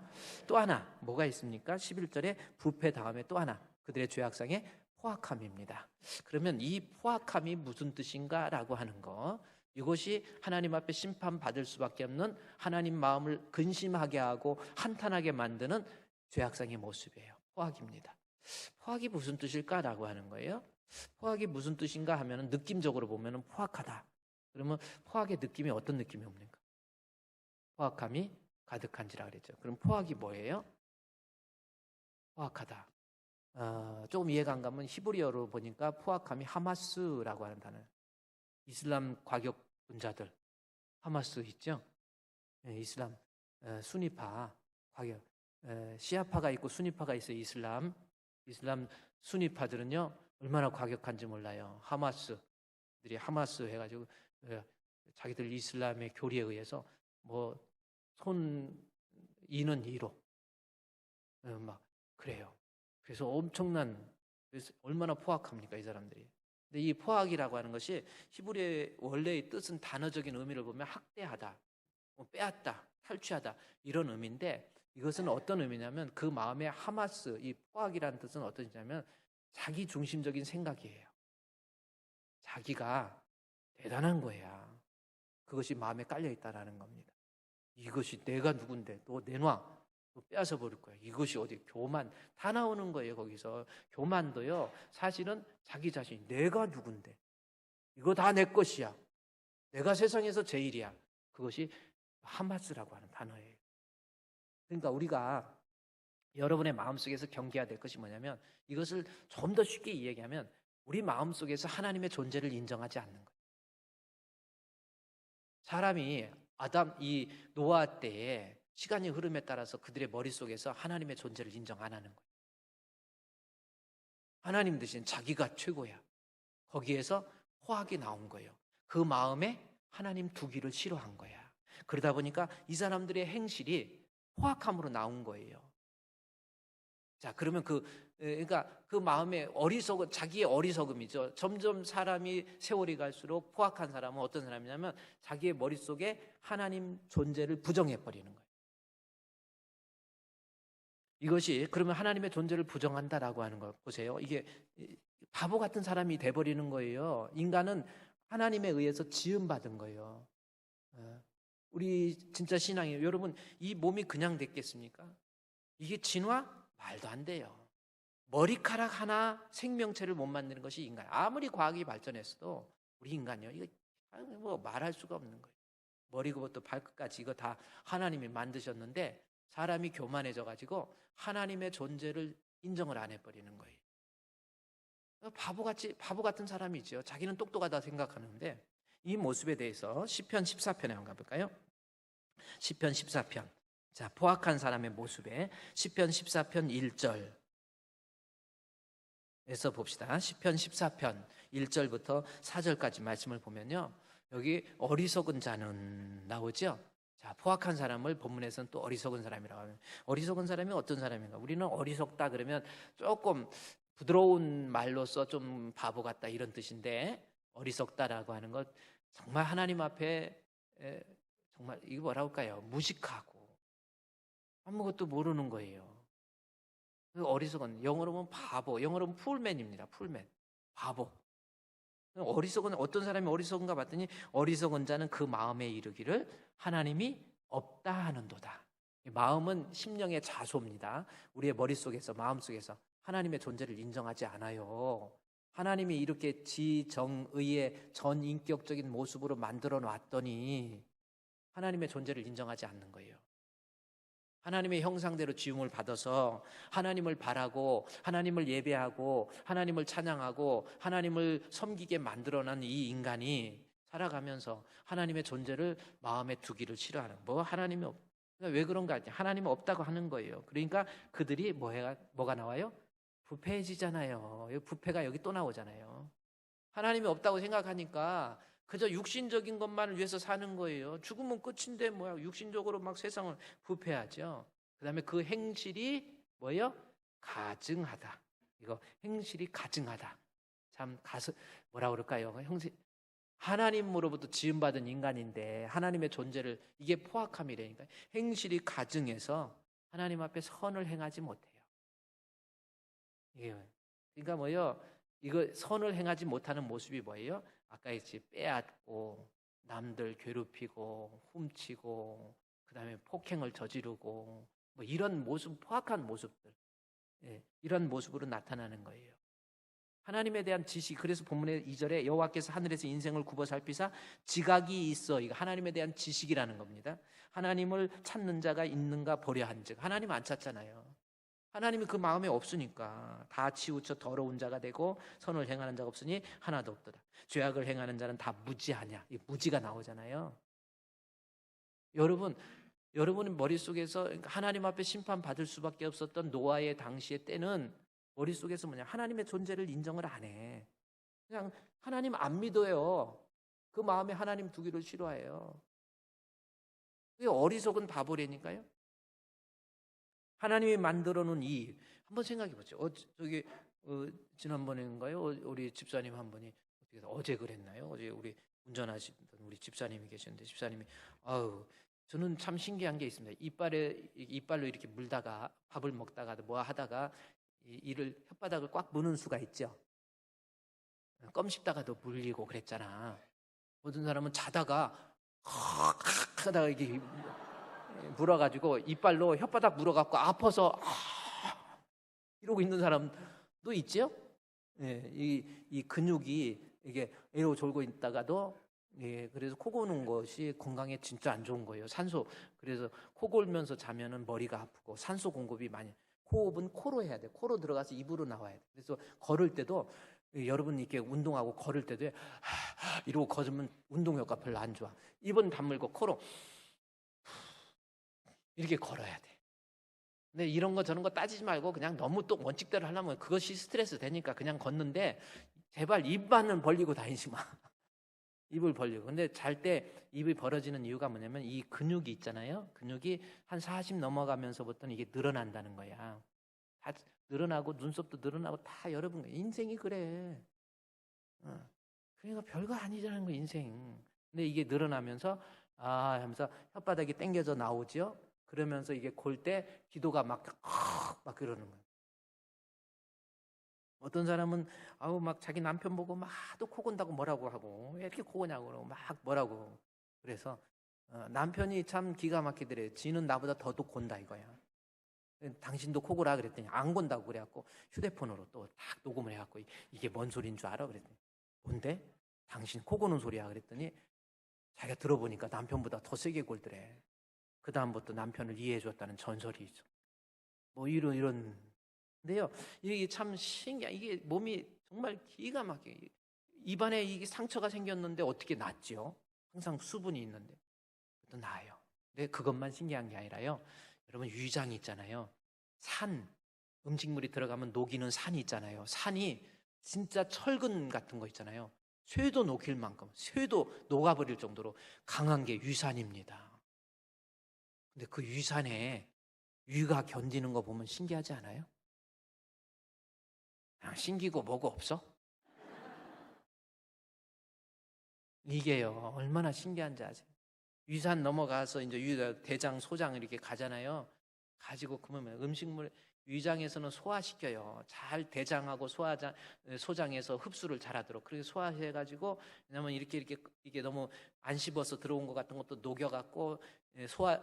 또 하나 뭐가 있습니까? 11절에 부패 다음에 또 하나, 그들의 죄악상의 포악함입니다. 그러면 이 포악함이 무슨 뜻인가 라고 하는 거, 이것이 하나님 앞에 심판받을 수밖에 없는, 하나님 마음을 근심하게 하고 한탄하게 만드는 죄악상의 모습이에요. 포악입니다. 포악이 무슨 뜻일까라고 하는 거예요. 포악이 무슨 뜻인가 하면 느낌적으로 보면 포악하다. 그러면 포악의 느낌이 어떤 느낌이 옵니까? 포악함이 가득한지라 그랬죠. 그럼 포악이 뭐예요? 포악하다. 조금 이해가 안 가면 히브리어로 보니까 포악함이 하마스라고 하는 단어. 이슬람 과격분자들 하마스 있죠? 이슬람 수니파 과격, 시아파가 있고 수니파가 있어요. 이슬람 수니파들은요 얼마나 과격한지 몰라요. 하마스들이 하마스 해가지고 자기들 이슬람의 교리에 의해서 뭐 손 이는 이로 막 그래요. 그래서 그래서 얼마나 포악합니까 이 사람들이. 근데 이 포악이라고 하는 것이 히브리의 원래의 뜻은, 단어적인 의미를 보면 학대하다, 빼앗다, 탈취하다, 이런 의미인데, 이것은 어떤 의미냐면 그 마음의 하마스, 이 포악이라는 뜻은 어떤 뜻이냐면 자기 중심적인 생각이에요. 자기가 대단한 거야. 그것이 마음에 깔려 있다라는 겁니다. 이것이 내가 누군데 너 내놔, 빼앗아 버릴 거야. 이것이 어디 교만 다 나오는 거예요. 거기서 교만도요, 사실은 자기 자신이 내가 누군데 이거 다 내 것이야, 내가 세상에서 제일이야. 그것이 하마스라고 하는 단어예요. 그러니까 우리가 여러분의 마음속에서 경계해야 될 것이 뭐냐면, 이것을 좀 더 쉽게 이야기하면 우리 마음속에서 하나님의 존재를 인정하지 않는 거예요. 사람이 이 노아 때에 시간이 흐름에 따라서 그들의 머릿속에서 하나님의 존재를 인정 안 하는 거예요. 하나님 대신 자기가 최고야. 거기에서 포악이 나온 거예요. 그 마음에 하나님 두기를 싫어한 거야. 그러다 보니까 이 사람들의 행실이 포악함으로 나온 거예요. 자, 그러면 그러니까 그 마음에 자기의 어리석음이죠. 점점 사람이 세월이 갈수록 포악한 사람은 어떤 사람이냐면 자기의 머릿속에 하나님 존재를 부정해버리는 거예요. 이것이 그러면 하나님의 존재를 부정한다라고 하는 거 보세요. 이게 바보 같은 사람이 돼버리는 거예요. 인간은 하나님에 의해서 지음받은 거예요. 우리 진짜 신앙이에요. 여러분, 이 몸이 그냥 됐겠습니까? 이게 진화? 말도 안 돼요. 머리카락 하나 생명체를 못 만드는 것이 인간. 아무리 과학이 발전했어도 우리 인간이요, 이거 뭐 말할 수가 없는 거예요. 머리부터 발끝까지 이거 다 하나님이 만드셨는데 사람이 교만해져 가지고 하나님의 존재를 인정을 안 해버리는 거예요. 바보 같은 사람이죠. 자기는 똑똑하다 생각하는데, 이 모습에 대해서 시편 14편에 한번 가볼까요? 시편 14편. 자, 포악한 사람의 모습에 시편 14편 1절에서 봅시다. 시편 14편 1절부터 4절까지 말씀을 보면요, 여기 어리석은 자는 나오죠. 자, 자, 포악한 사람을 본문에서는 또 어리석은 사람이라고 하면, 어리석은 사람이 어떤 사람인가? 우리는 어리석다 그러면 조금 부드러운 말로써 좀 바보 같다 이런 뜻인데, 어리석다라고 하는 것 정말 하나님 앞에 정말 이거 뭐라고 할까요? 무식하고 아무것도 모르는 거예요. 어리석은, 영어로 보면 바보, 영어로 보면 풀맨입니다. 풀맨, 바보. 어리석은, 어떤 사람이 어리석은가 봤더니 어리석은 자는 그 마음에 이르기를 하나님이 없다 하는도다. 마음은 심령의 자소입니다. 우리의 머릿속에서, 마음속에서 하나님의 존재를 인정하지 않아요. 하나님이 이렇게 지정의의 전인격적인 모습으로 만들어 놨더니 하나님의 존재를 인정하지 않는 거예요. 하나님의 형상대로 지음을 받아서 하나님을 바라고 하나님을 예배하고 하나님을 찬양하고 하나님을 섬기게 만들어낸 이 인간이 살아가면서 하나님의 존재를 마음에 두기를 싫어하는, 뭐 하나님이 왜 그런가? 하나님이 없다고 하는 거예요. 그러니까 그들이 뭐가 나와요? 부패해지잖아요. 부패가 여기 또 나오잖아요. 하나님이 없다고 생각하니까 그저 육신적인 것만을 위해서 사는 거예요. 죽으면 끝인데 뭐야, 육신적으로 막 세상을 부패하죠. 그 다음에 그 행실이 뭐예요? 가증하다. 이거 행실이 가증하다. 참 뭐라 그럴까요? 하나님으로부터 지음받은 인간인데 하나님의 존재를, 이게 포악함이라니까. 행실이 가증해서 하나님 앞에 선을 행하지 못해요. 이게 그러니까 뭐예요? 이거 선을 행하지 못하는 모습이 뭐예요? 아까 했지, 빼앗고 남들 괴롭히고 훔치고 그다음에 폭행을 저지르고 뭐 이런 모습, 포악한 모습들, 이런 모습으로 나타나는 거예요. 하나님에 대한 지식, 그래서 본문의 2절에 여호와께서 하늘에서 인생을 굽어 살피사 지각이 있어, 이거 하나님에 대한 지식이라는 겁니다. 하나님을 찾는 자가 있는가 보려 한즉, 하나님 안 찾잖아요. 하나님이 그 마음에 없으니까 다 치우쳐 더러운 자가 되고 선을 행하는 자가 없으니 하나도 없더라. 죄악을 행하는 자는 다 무지하냐, 이 무지가 나오잖아요. 여러분의 머릿속에서 하나님 앞에 심판받을 수밖에 없었던 노아의 당시의 때는 머릿속에서 뭐냐, 하나님의 존재를 인정을 안 해. 그냥 하나님 안 믿어요. 그 마음에 하나님 두기를 싫어해요. 그게 어리석은 바보라니까요. 하나님이 만들어 놓은 이, 한번 생각해 보죠. 지난번인가요? 우리 집사님 한 분이 어제 그랬나요? 어제 우리 운전하시던 우리 집사님이 계셨는데, 집사님이 저는 참 신기한 게 있습니다. 이빨로 이렇게 물다가 밥을 먹다가 뭐 하다가 이를 혓바닥을 꽉 무는 수가 있죠. 껌 씹다가도 물리고 그랬잖아. 어떤 사람은 자다가 하다가 이게 물어가지고 이빨로 혓바닥 물어갖고 아파서 이러고 있는 사람도 있죠. 이 근육이 이게 애로 졸고 있다가도, 그래서 코 고는 것이 건강에 진짜 안 좋은 거예요. 그래서 코 골면서 자면은 머리가 아프고 산소 공급이 많이. 호흡은 코로 해야 돼. 코로 들어가서 입으로 나와야 돼. 그래서 걸을 때도, 여러분 이렇게 운동하고 걸을 때도 이러고 걸으면 운동 효과 별로 안 좋아. 입은 다물고 코로 이렇게 걸어야 돼. 근데 이런 거 저런 거 따지지 말고 그냥 너무 또 원칙대로 하려면 그것이 스트레스 되니까 그냥 걷는데, 제발 입만은 벌리고 다니지 마. 입을 벌리고. 근데 잘 때 입이 벌어지는 이유가 뭐냐면 이 근육이 있잖아요. 근육이 한 40 넘어가면서부터는 이게 늘어난다는 거야. 다 늘어나고 눈썹도 늘어나고 다, 여러분 인생이 그래. 그러니까 별거 아니라는 거, 인생. 근데 이게 늘어나면서 하면서 혓바닥이 당겨져 나오죠. 그러면서 이게 골 때 기도가 막 그러는 거예요. 어떤 사람은 막 자기 남편 보고 막 또 코 곤다고 뭐라고 하고, 왜 이렇게 코 고냐고 그러고 막 뭐라고. 그래서 남편이 참 기가 막히더래요. 지는 나보다 더도 곤다 이거야. 당신도 코 고라 그랬더니 안 곤다고 그래갖고 휴대폰으로 또 딱 녹음을 해갖고, 이게 뭔 소리인 줄 알아? 그랬더니 뭔데? 당신 코 고는 소리야 그랬더니 자기가 들어보니까 남편보다 더 세게 골더래. 그 다음부터 남편을 이해해줬다는 전설이 있어. 뭐 이런. 근데요, 이게 참 신기해. 이게 몸이 정말 기가 막혀. 입안에 이게 상처가 생겼는데 어떻게 낫죠? 항상 수분이 있는데 또 나아요. 근데 그것만 신기한 게 아니라요, 여러분 위장이 있잖아요. 음식물이 들어가면 녹이는 산이 있잖아요. 산이 진짜 철근 같은 거 있잖아요. 쇠도 녹일 만큼, 쇠도 녹아버릴 정도로 강한 게 위산입니다. 근데 그 위산에 위가 견디는 거 보면 신기하지 않아요? 그냥 신기고 뭐고 없어? 이게요, 얼마나 신기한지 아세요? 위산 넘어가서 이제 대장, 소장 이렇게 가잖아요. 가지고 그러면 음식물 위장에서는 소화시켜요. 잘 대장하고 소장에서 흡수를 잘하도록 그렇게 소화해가지고, 왜냐면 이게 너무 안 씹어서 들어온 것 같은 것도 녹여갖고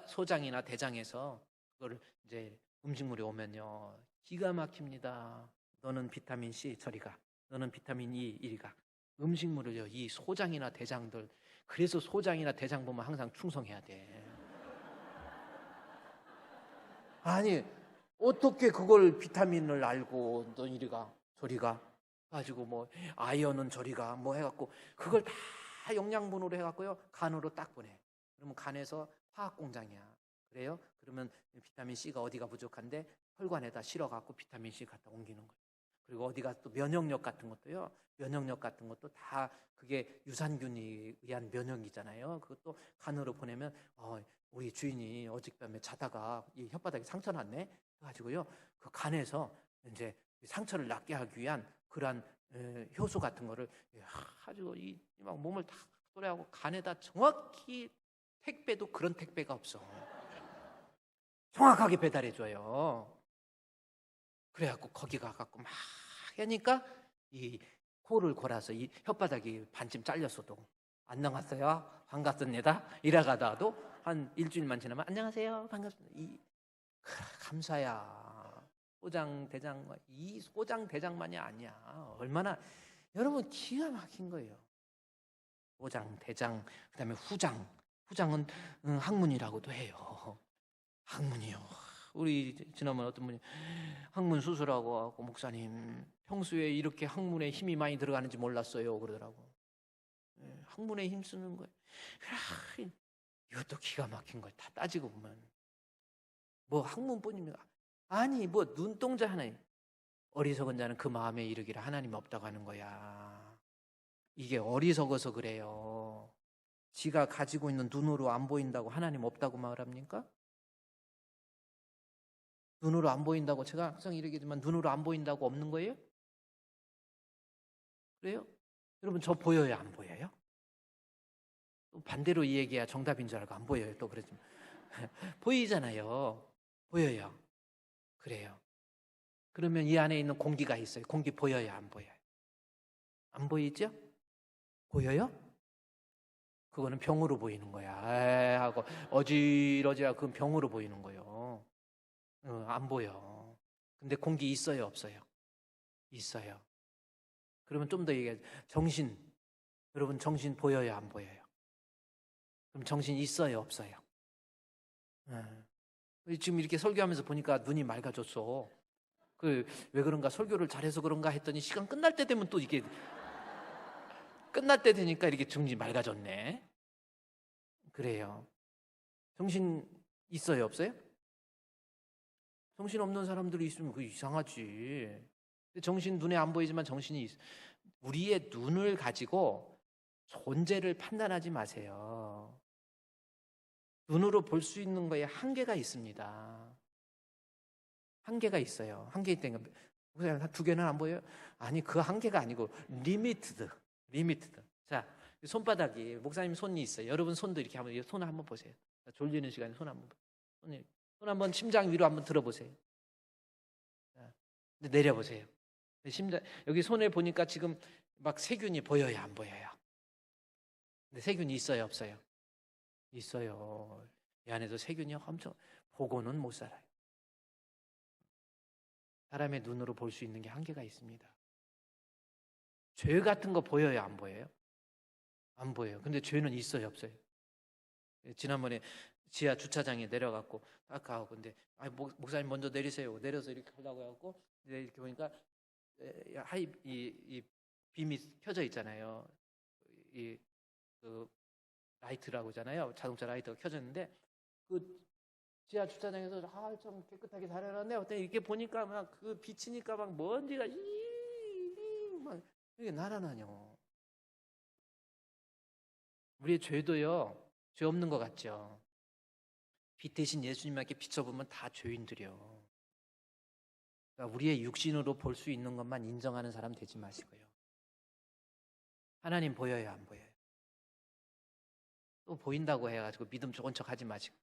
소장이나 대장에서 그거를 이제 음식물이 오면요 기가 막힙니다. 너는 비타민 C 저리 가. 너는 비타민 E 이리 가. 음식물을요 이 소장이나 대장들, 그래서 소장이나 대장 보면 항상 충성해야 돼. 아니 어떻게 그걸 비타민을 알고 너 이리가 저리가 가지고 뭐 아이언은 저리가 뭐 해갖고 그걸 다 영양분으로 해갖고요 간으로 딱 보내. 그러면 간에서 화학 공장이야. 그래요? 그러면 비타민 C가 어디가 부족한데 혈관에다 실어갖고 비타민 C 갖다 옮기는 거예요. 그리고 어디가 또 면역력 같은 것도요. 면역력 같은 것도 다 그게 유산균에 의한 면역이잖아요. 그것도 간으로 보내면 우리 주인이 어젯밤에 자다가 이 혓바닥에 상처 났네. 가지고요 그 간에서 이제 상처를 낫게 하기 위한 그러한 효소 같은 거를 가지고 막 몸을 다 도래하고 간에다 정확히 택배도 그런 택배가 없어. 정확하게 배달해줘요. 그래갖고 거기 가갖고 막 하니까 이 코를 골아서 이 혓바닥이 반쯤 잘렸어도 안녕하세요 반갑습니다 이래가다도 한 일주일만 지나면 안녕하세요 반갑습니다. 감사야. 소장 대장, 이 소장 대장만이 아니야. 얼마나 여러분 기가 막힌 거예요. 소장 대장, 그다음에 후장은 항문이라고도 해요. 항문이요. 우리 지난번 어떤 분이 항문 수술하고 하고 목사님 평소에 이렇게 항문에 힘이 많이 들어가는지 몰랐어요 그러더라고. 항문에 힘 쓰는 거예요. 이것도 기가 막힌 거예요. 다 따지고 보면 뭐 항문뿐이면 아니 뭐 눈동자 하나. 어리석은 자는 그 마음에 이르기를 하나님이 없다고 하는 거야. 이게 어리석어서 그래요. 지가 가지고 있는 눈으로 안 보인다고 하나님 없다고 말합니까? 눈으로 안 보인다고 제가 항상 이러겠지만 눈으로 안 보인다고 없는 거예요? 그래요? 여러분 저 보여요 안 보여요? 또 반대로 이 얘기야 정답인 줄 알고 안 보여요 또 그러지만 보이잖아요. 보여요. 그래요. 그러면 이 안에 있는 공기가 있어요. 공기 보여요 안 보여요? 안 보이죠? 보여요? 그거는 병으로 보이는 거야. 하고 어지러지하고 그건 병으로 보이는 거예요. 안 보여. 근데 공기 있어요 없어요? 있어요. 그러면 좀 더 얘기해. 정신. 여러분 정신 보여요 안 보여요? 그럼 정신 있어요 없어요? 지금 이렇게 설교하면서 보니까 눈이 맑아졌어. 왜 그런가 설교를 잘해서 그런가 했더니 시간 끝날 때 되면 또 이게 끝날 때 되니까 이렇게 정신이 맑아졌네. 그래요. 정신 있어요 없어요? 정신 없는 사람들이 있으면 그거 이상하지. 정신 눈에 안 보이지만 정신이 우리의 눈을 가지고 존재를 판단하지 마세요. 눈으로 볼 수 있는 거에 한계가 있습니다. 한계가 있어요. 한계 있다니까. 두 개는 안 보여요? 아니 그 한계가 아니고 리미티드. 자 손바닥이 목사님 손이 있어요. 여러분 손도 이렇게 한번 손을 한번 보세요. 졸리는 시간에 손 한번 손 한번 심장 위로 한번 들어보세요. 내려보세요. 심장 여기 손에 보니까 지금 막 세균이 보여요 안 보여요? 근데 세균이 있어요 없어요? 있어요. 이 안에서 세균이 엄청 보고는 못 살아요. 사람의 눈으로 볼 수 있는 게 한계가 있습니다. 죄 같은 거 보여요 안 보여요? 안 보여요. 근데 죄는 있어요 없어요? 지난번에 지하 주차장에 내려갔고 딱 가고 근데 목사님 먼저 내리세요. 내려서 이렇게 하려고 해갖고 이렇게 보니까 이 빔이 켜져 있잖아요. 그 라이트라고 하잖아요. 자동차 라이트가 켜졌는데 그 지하 주차장에서 좀 깨끗하게 잘 해놨네. 어때 이렇게 보니까 막 그 비치니까 막 먼지가 막 이게 날아다녀. 우리의 죄도요 죄 없는 것 같죠. 빛 대신 예수님께 비춰보면 다 죄인들이요. 그러니까 우리의 육신으로 볼 수 있는 것만 인정하는 사람 되지 마시고요. 하나님 보여요, 안 보여요? 또 보인다고 해가지고 믿음 좋은 척 하지 마시고.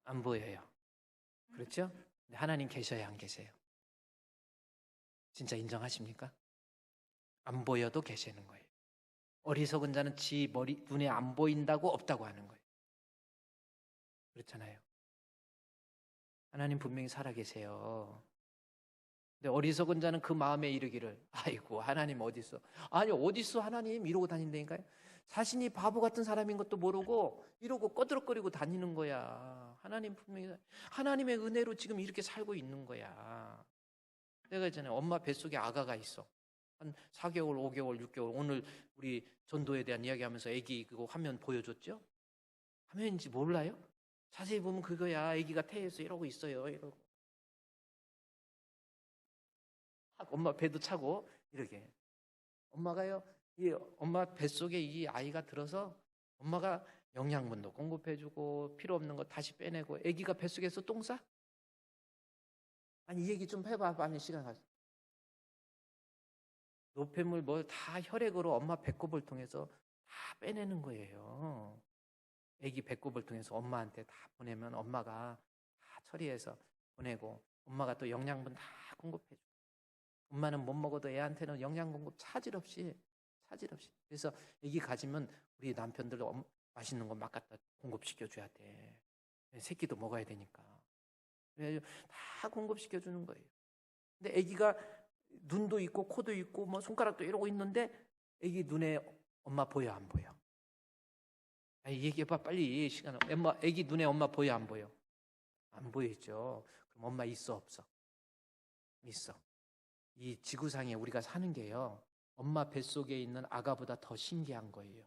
안 보여요. 그렇죠? 근데 하나님 계셔요, 안 계세요? 진짜 인정하십니까? 안 보여도 계시는 거예요. 어리석은 자는 지 눈에 안 보인다고 없다고 하는 거예요. 그렇잖아요. 하나님 분명히 살아계세요. 근데 어리석은 자는 그 마음에 이르기를, 아이고 하나님 어디 있어? 아니 어디 있어 하나님? 이러고 다닌다니까요. 자신이 바보 같은 사람인 것도 모르고 이러고 꺼드럭거리고 다니는 거야. 하나님 분명히 하나님의 은혜로 지금 이렇게 살고 있는 거야. 내가 있잖아요. 엄마 뱃속에 아가가 있어. 한 4개월, 5개월, 6개월. 오늘 우리 전도에 대한 이야기하면서 아기 그거 화면 보여줬죠? 화면인지 몰라요? 자세히 보면 그거야. 아기가 태에서 이러고 있어요. 이러고. 엄마 배도 차고 이렇게. 엄마가요. 이 엄마 뱃속에 이 아이가 들어서 엄마가 영양분도 공급해주고 필요 없는 거 다시 빼내고. 아기가 뱃속에서 똥 싸? 아니 이 얘기 좀 해봐. 빨리 시간 가서. 노폐물 뭐 다 혈액으로 엄마 배꼽을 통해서 다 빼내는 거예요. 아기 배꼽을 통해서 엄마한테 다 보내면 엄마가 다 처리해서 보내고 엄마가 또 영양분 다 공급해줘. 엄마는 못 먹어도 애한테는 영양 공급 차질 없이. 그래서 아기 가지면 우리 남편들 맛있는 거 막 갖다 공급시켜줘야 돼. 새끼도 먹어야 되니까. 그래서 다 공급시켜주는 거예요. 근데 아기가 눈도 있고 코도 있고 뭐 손가락도 이러고 있는데 아기 눈에 엄마 보여 안 보여? 아니 얘기해봐 빨리. 시간. 아기 눈에 엄마 보여 안 보여? 안 보이죠. 그럼 엄마 있어 없어? 있어. 이 지구상에 우리가 사는 게요, 엄마 뱃속에 있는 아가보다 더 신기한 거예요.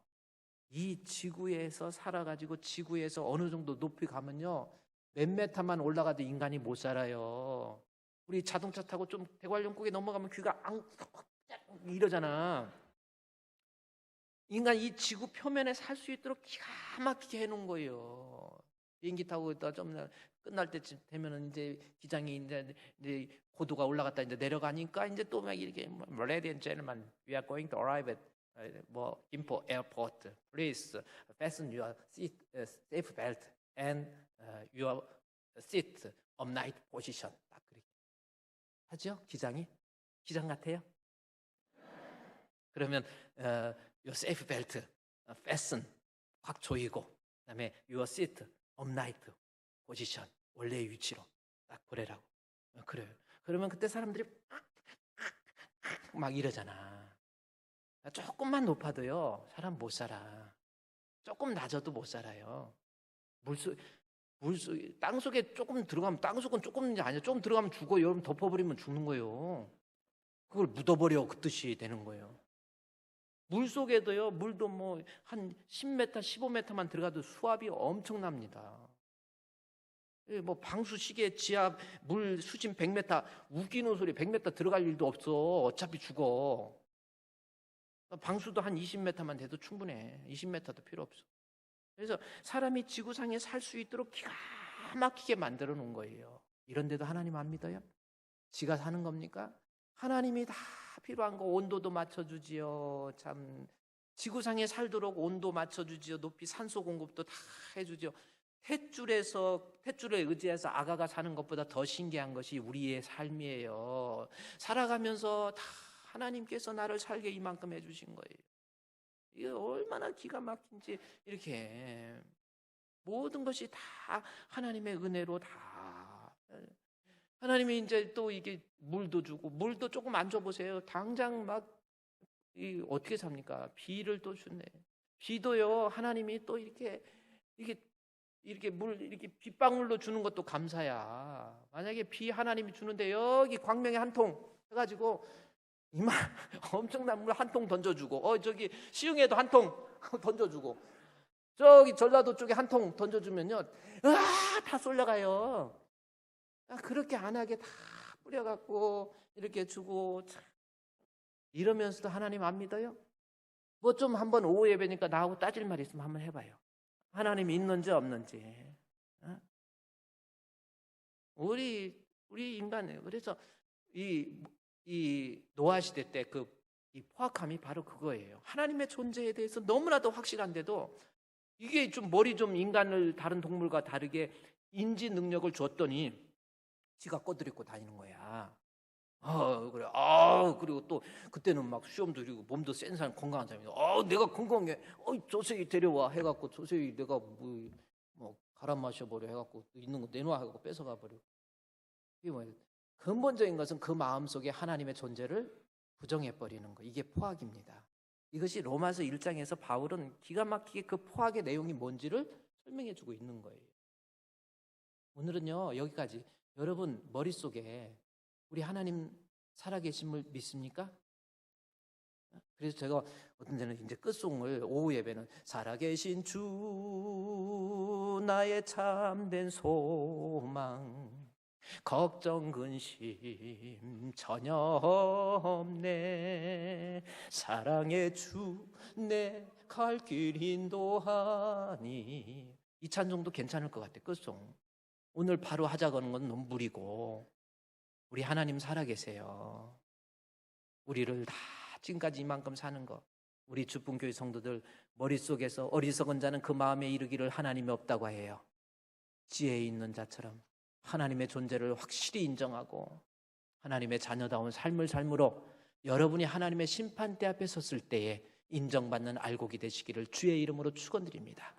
이 지구에서 살아가지고 지구에서 어느 정도 높이 가면요, 몇 메타만 올라가도 인간이 못 살아요. 우리 자동차 타고 좀 대관령국에 넘어가면 귀가 이러잖아. 인간 이 지구 표면에 살 수 있도록 기가 막히게 해놓은 거예요. 비행기 타고 있다 좀 끝날 때쯤 되면은 이제 기장이 이제 고도가 올라갔다 이제 내려가니까 이제 또 막 이렇게 Ladies and gentlemen, we are going to arrive at 뭐 Gimpo Airport. Please fasten your safe belt and your seat upright position. 딱 그렇게 하죠? 기장이? 기장 같아요? 그러면 your safe belt fasten 확 조이고 그다음에 your seat upright position 원래의 위치로 딱 보내라고. 그래요. 그러면 그때 사람들이 막 이러잖아. 조금만 높아도요 사람 못 살아. 조금 낮아도 못 살아요. 땅 속에 조금 들어가면, 땅 속은 조금 아니야, 좀 들어가면 죽어. 여러분 덮어버리면 죽는 거예요. 그걸 묻어버려 그 뜻이 되는 거예요. 물 속에도요, 물도 뭐 한 10m, 15m만 들어가도 수압이 엄청납니다. 뭐 방수 시계 지하 물 수심 100m 웃기는 소리. 100m 들어갈 일도 없어. 어차피 죽어. 방수도 한 20m만 돼도 충분해. 20m도 필요 없어. 그래서 사람이 지구상에 살 수 있도록 기가 막히게 만들어 놓은 거예요. 이런데도 하나님 안 믿어요? 지가 사는 겁니까? 하나님이 다 필요한 거 온도도 맞춰주지요. 참 지구상에 살도록 온도 맞춰주지요. 높이 산소 공급도 다 해주죠. 탯줄에 의지해서 아가가 사는 것보다 더 신기한 것이 우리의 삶이에요. 살아가면서 다 하나님께서 나를 살게 이만큼 해주신 거예요. 이게 얼마나 기가 막힌지. 이렇게 모든 것이 다 하나님의 은혜로 다. 하나님이 이제 또 이게 물도 주고, 물도 조금 안 줘보세요. 당장 막 어떻게 삽니까? 비를 또 주네. 비도요 하나님이 또 이렇게 물 이렇게 빗방울로 주는 것도 감사야. 만약에 비 하나님이 주는데 여기 광명에 한 통 해가지고 이만 엄청난 물 한 통 던져주고, 저기 시흥에도 한 통 던져주고, 저기 전라도 쪽에 한 통 던져주면요, 다 쏠려가요. 그렇게 안 하게 다 뿌려갖고 이렇게 주고. 이러면서도 하나님 안 믿어요? 뭐 좀 한번 오후 예배니까 나하고 따질 말 있으면 한번 해봐요. 하나님이 있는지 없는지. 어? 우리 인간은 그래서 이 노아 시대 때 이 포악함이 바로 그거예요. 하나님의 존재에 대해서 너무나도 확실한데도 이게 좀 머리 좀 인간을 다른 동물과 다르게 인지 능력을 줬더니 지가 꺼들이고 다니는 거야. 그래. 그리고 또 그때는 막 시험도 그리고 몸도 센 사람, 건강한 사람이 내가 건강해. 조세희 데려와 해갖고 조세희 내가 뭐 갈아 마셔버려 해갖고 있는 거 내놔 해갖고 뺏어가 버려. 이게 뭐예요? 근본적인 것은 그 마음 속에 하나님의 존재를 부정해버리는 거. 이게 포악입니다. 이것이 로마서 1장에서 바울은 기가 막히게 그 포악의 내용이 뭔지를 설명해주고 있는 거예요. 오늘은요 여기까지. 여러분 머릿속에 우리 하나님 살아계심을 믿습니까? 그래서 제가 어떤 데는 이제 끝송을 오후 예배는 살아계신 주 나의 참된 소망 걱정 근심 전혀 없네 사랑의 주 내 갈 길 인도하니 이 찬송도 괜찮을 것 같아요. 끝송 오늘 바로 하자고는 건 너무 무리고 우리 하나님 살아계세요. 우리를 다 지금까지 이만큼 사는 거 우리 주분교회 성도들 머릿속에서 어리석은 자는 그 마음에 이르기를 하나님이 없다고 해요. 지혜 있는 자처럼 하나님의 존재를 확실히 인정하고 하나님의 자녀다운 삶을 삶으로 여러분이 하나님의 심판대 앞에 섰을 때에 인정받는 알곡이 되시기를 주의 이름으로 축원드립니다.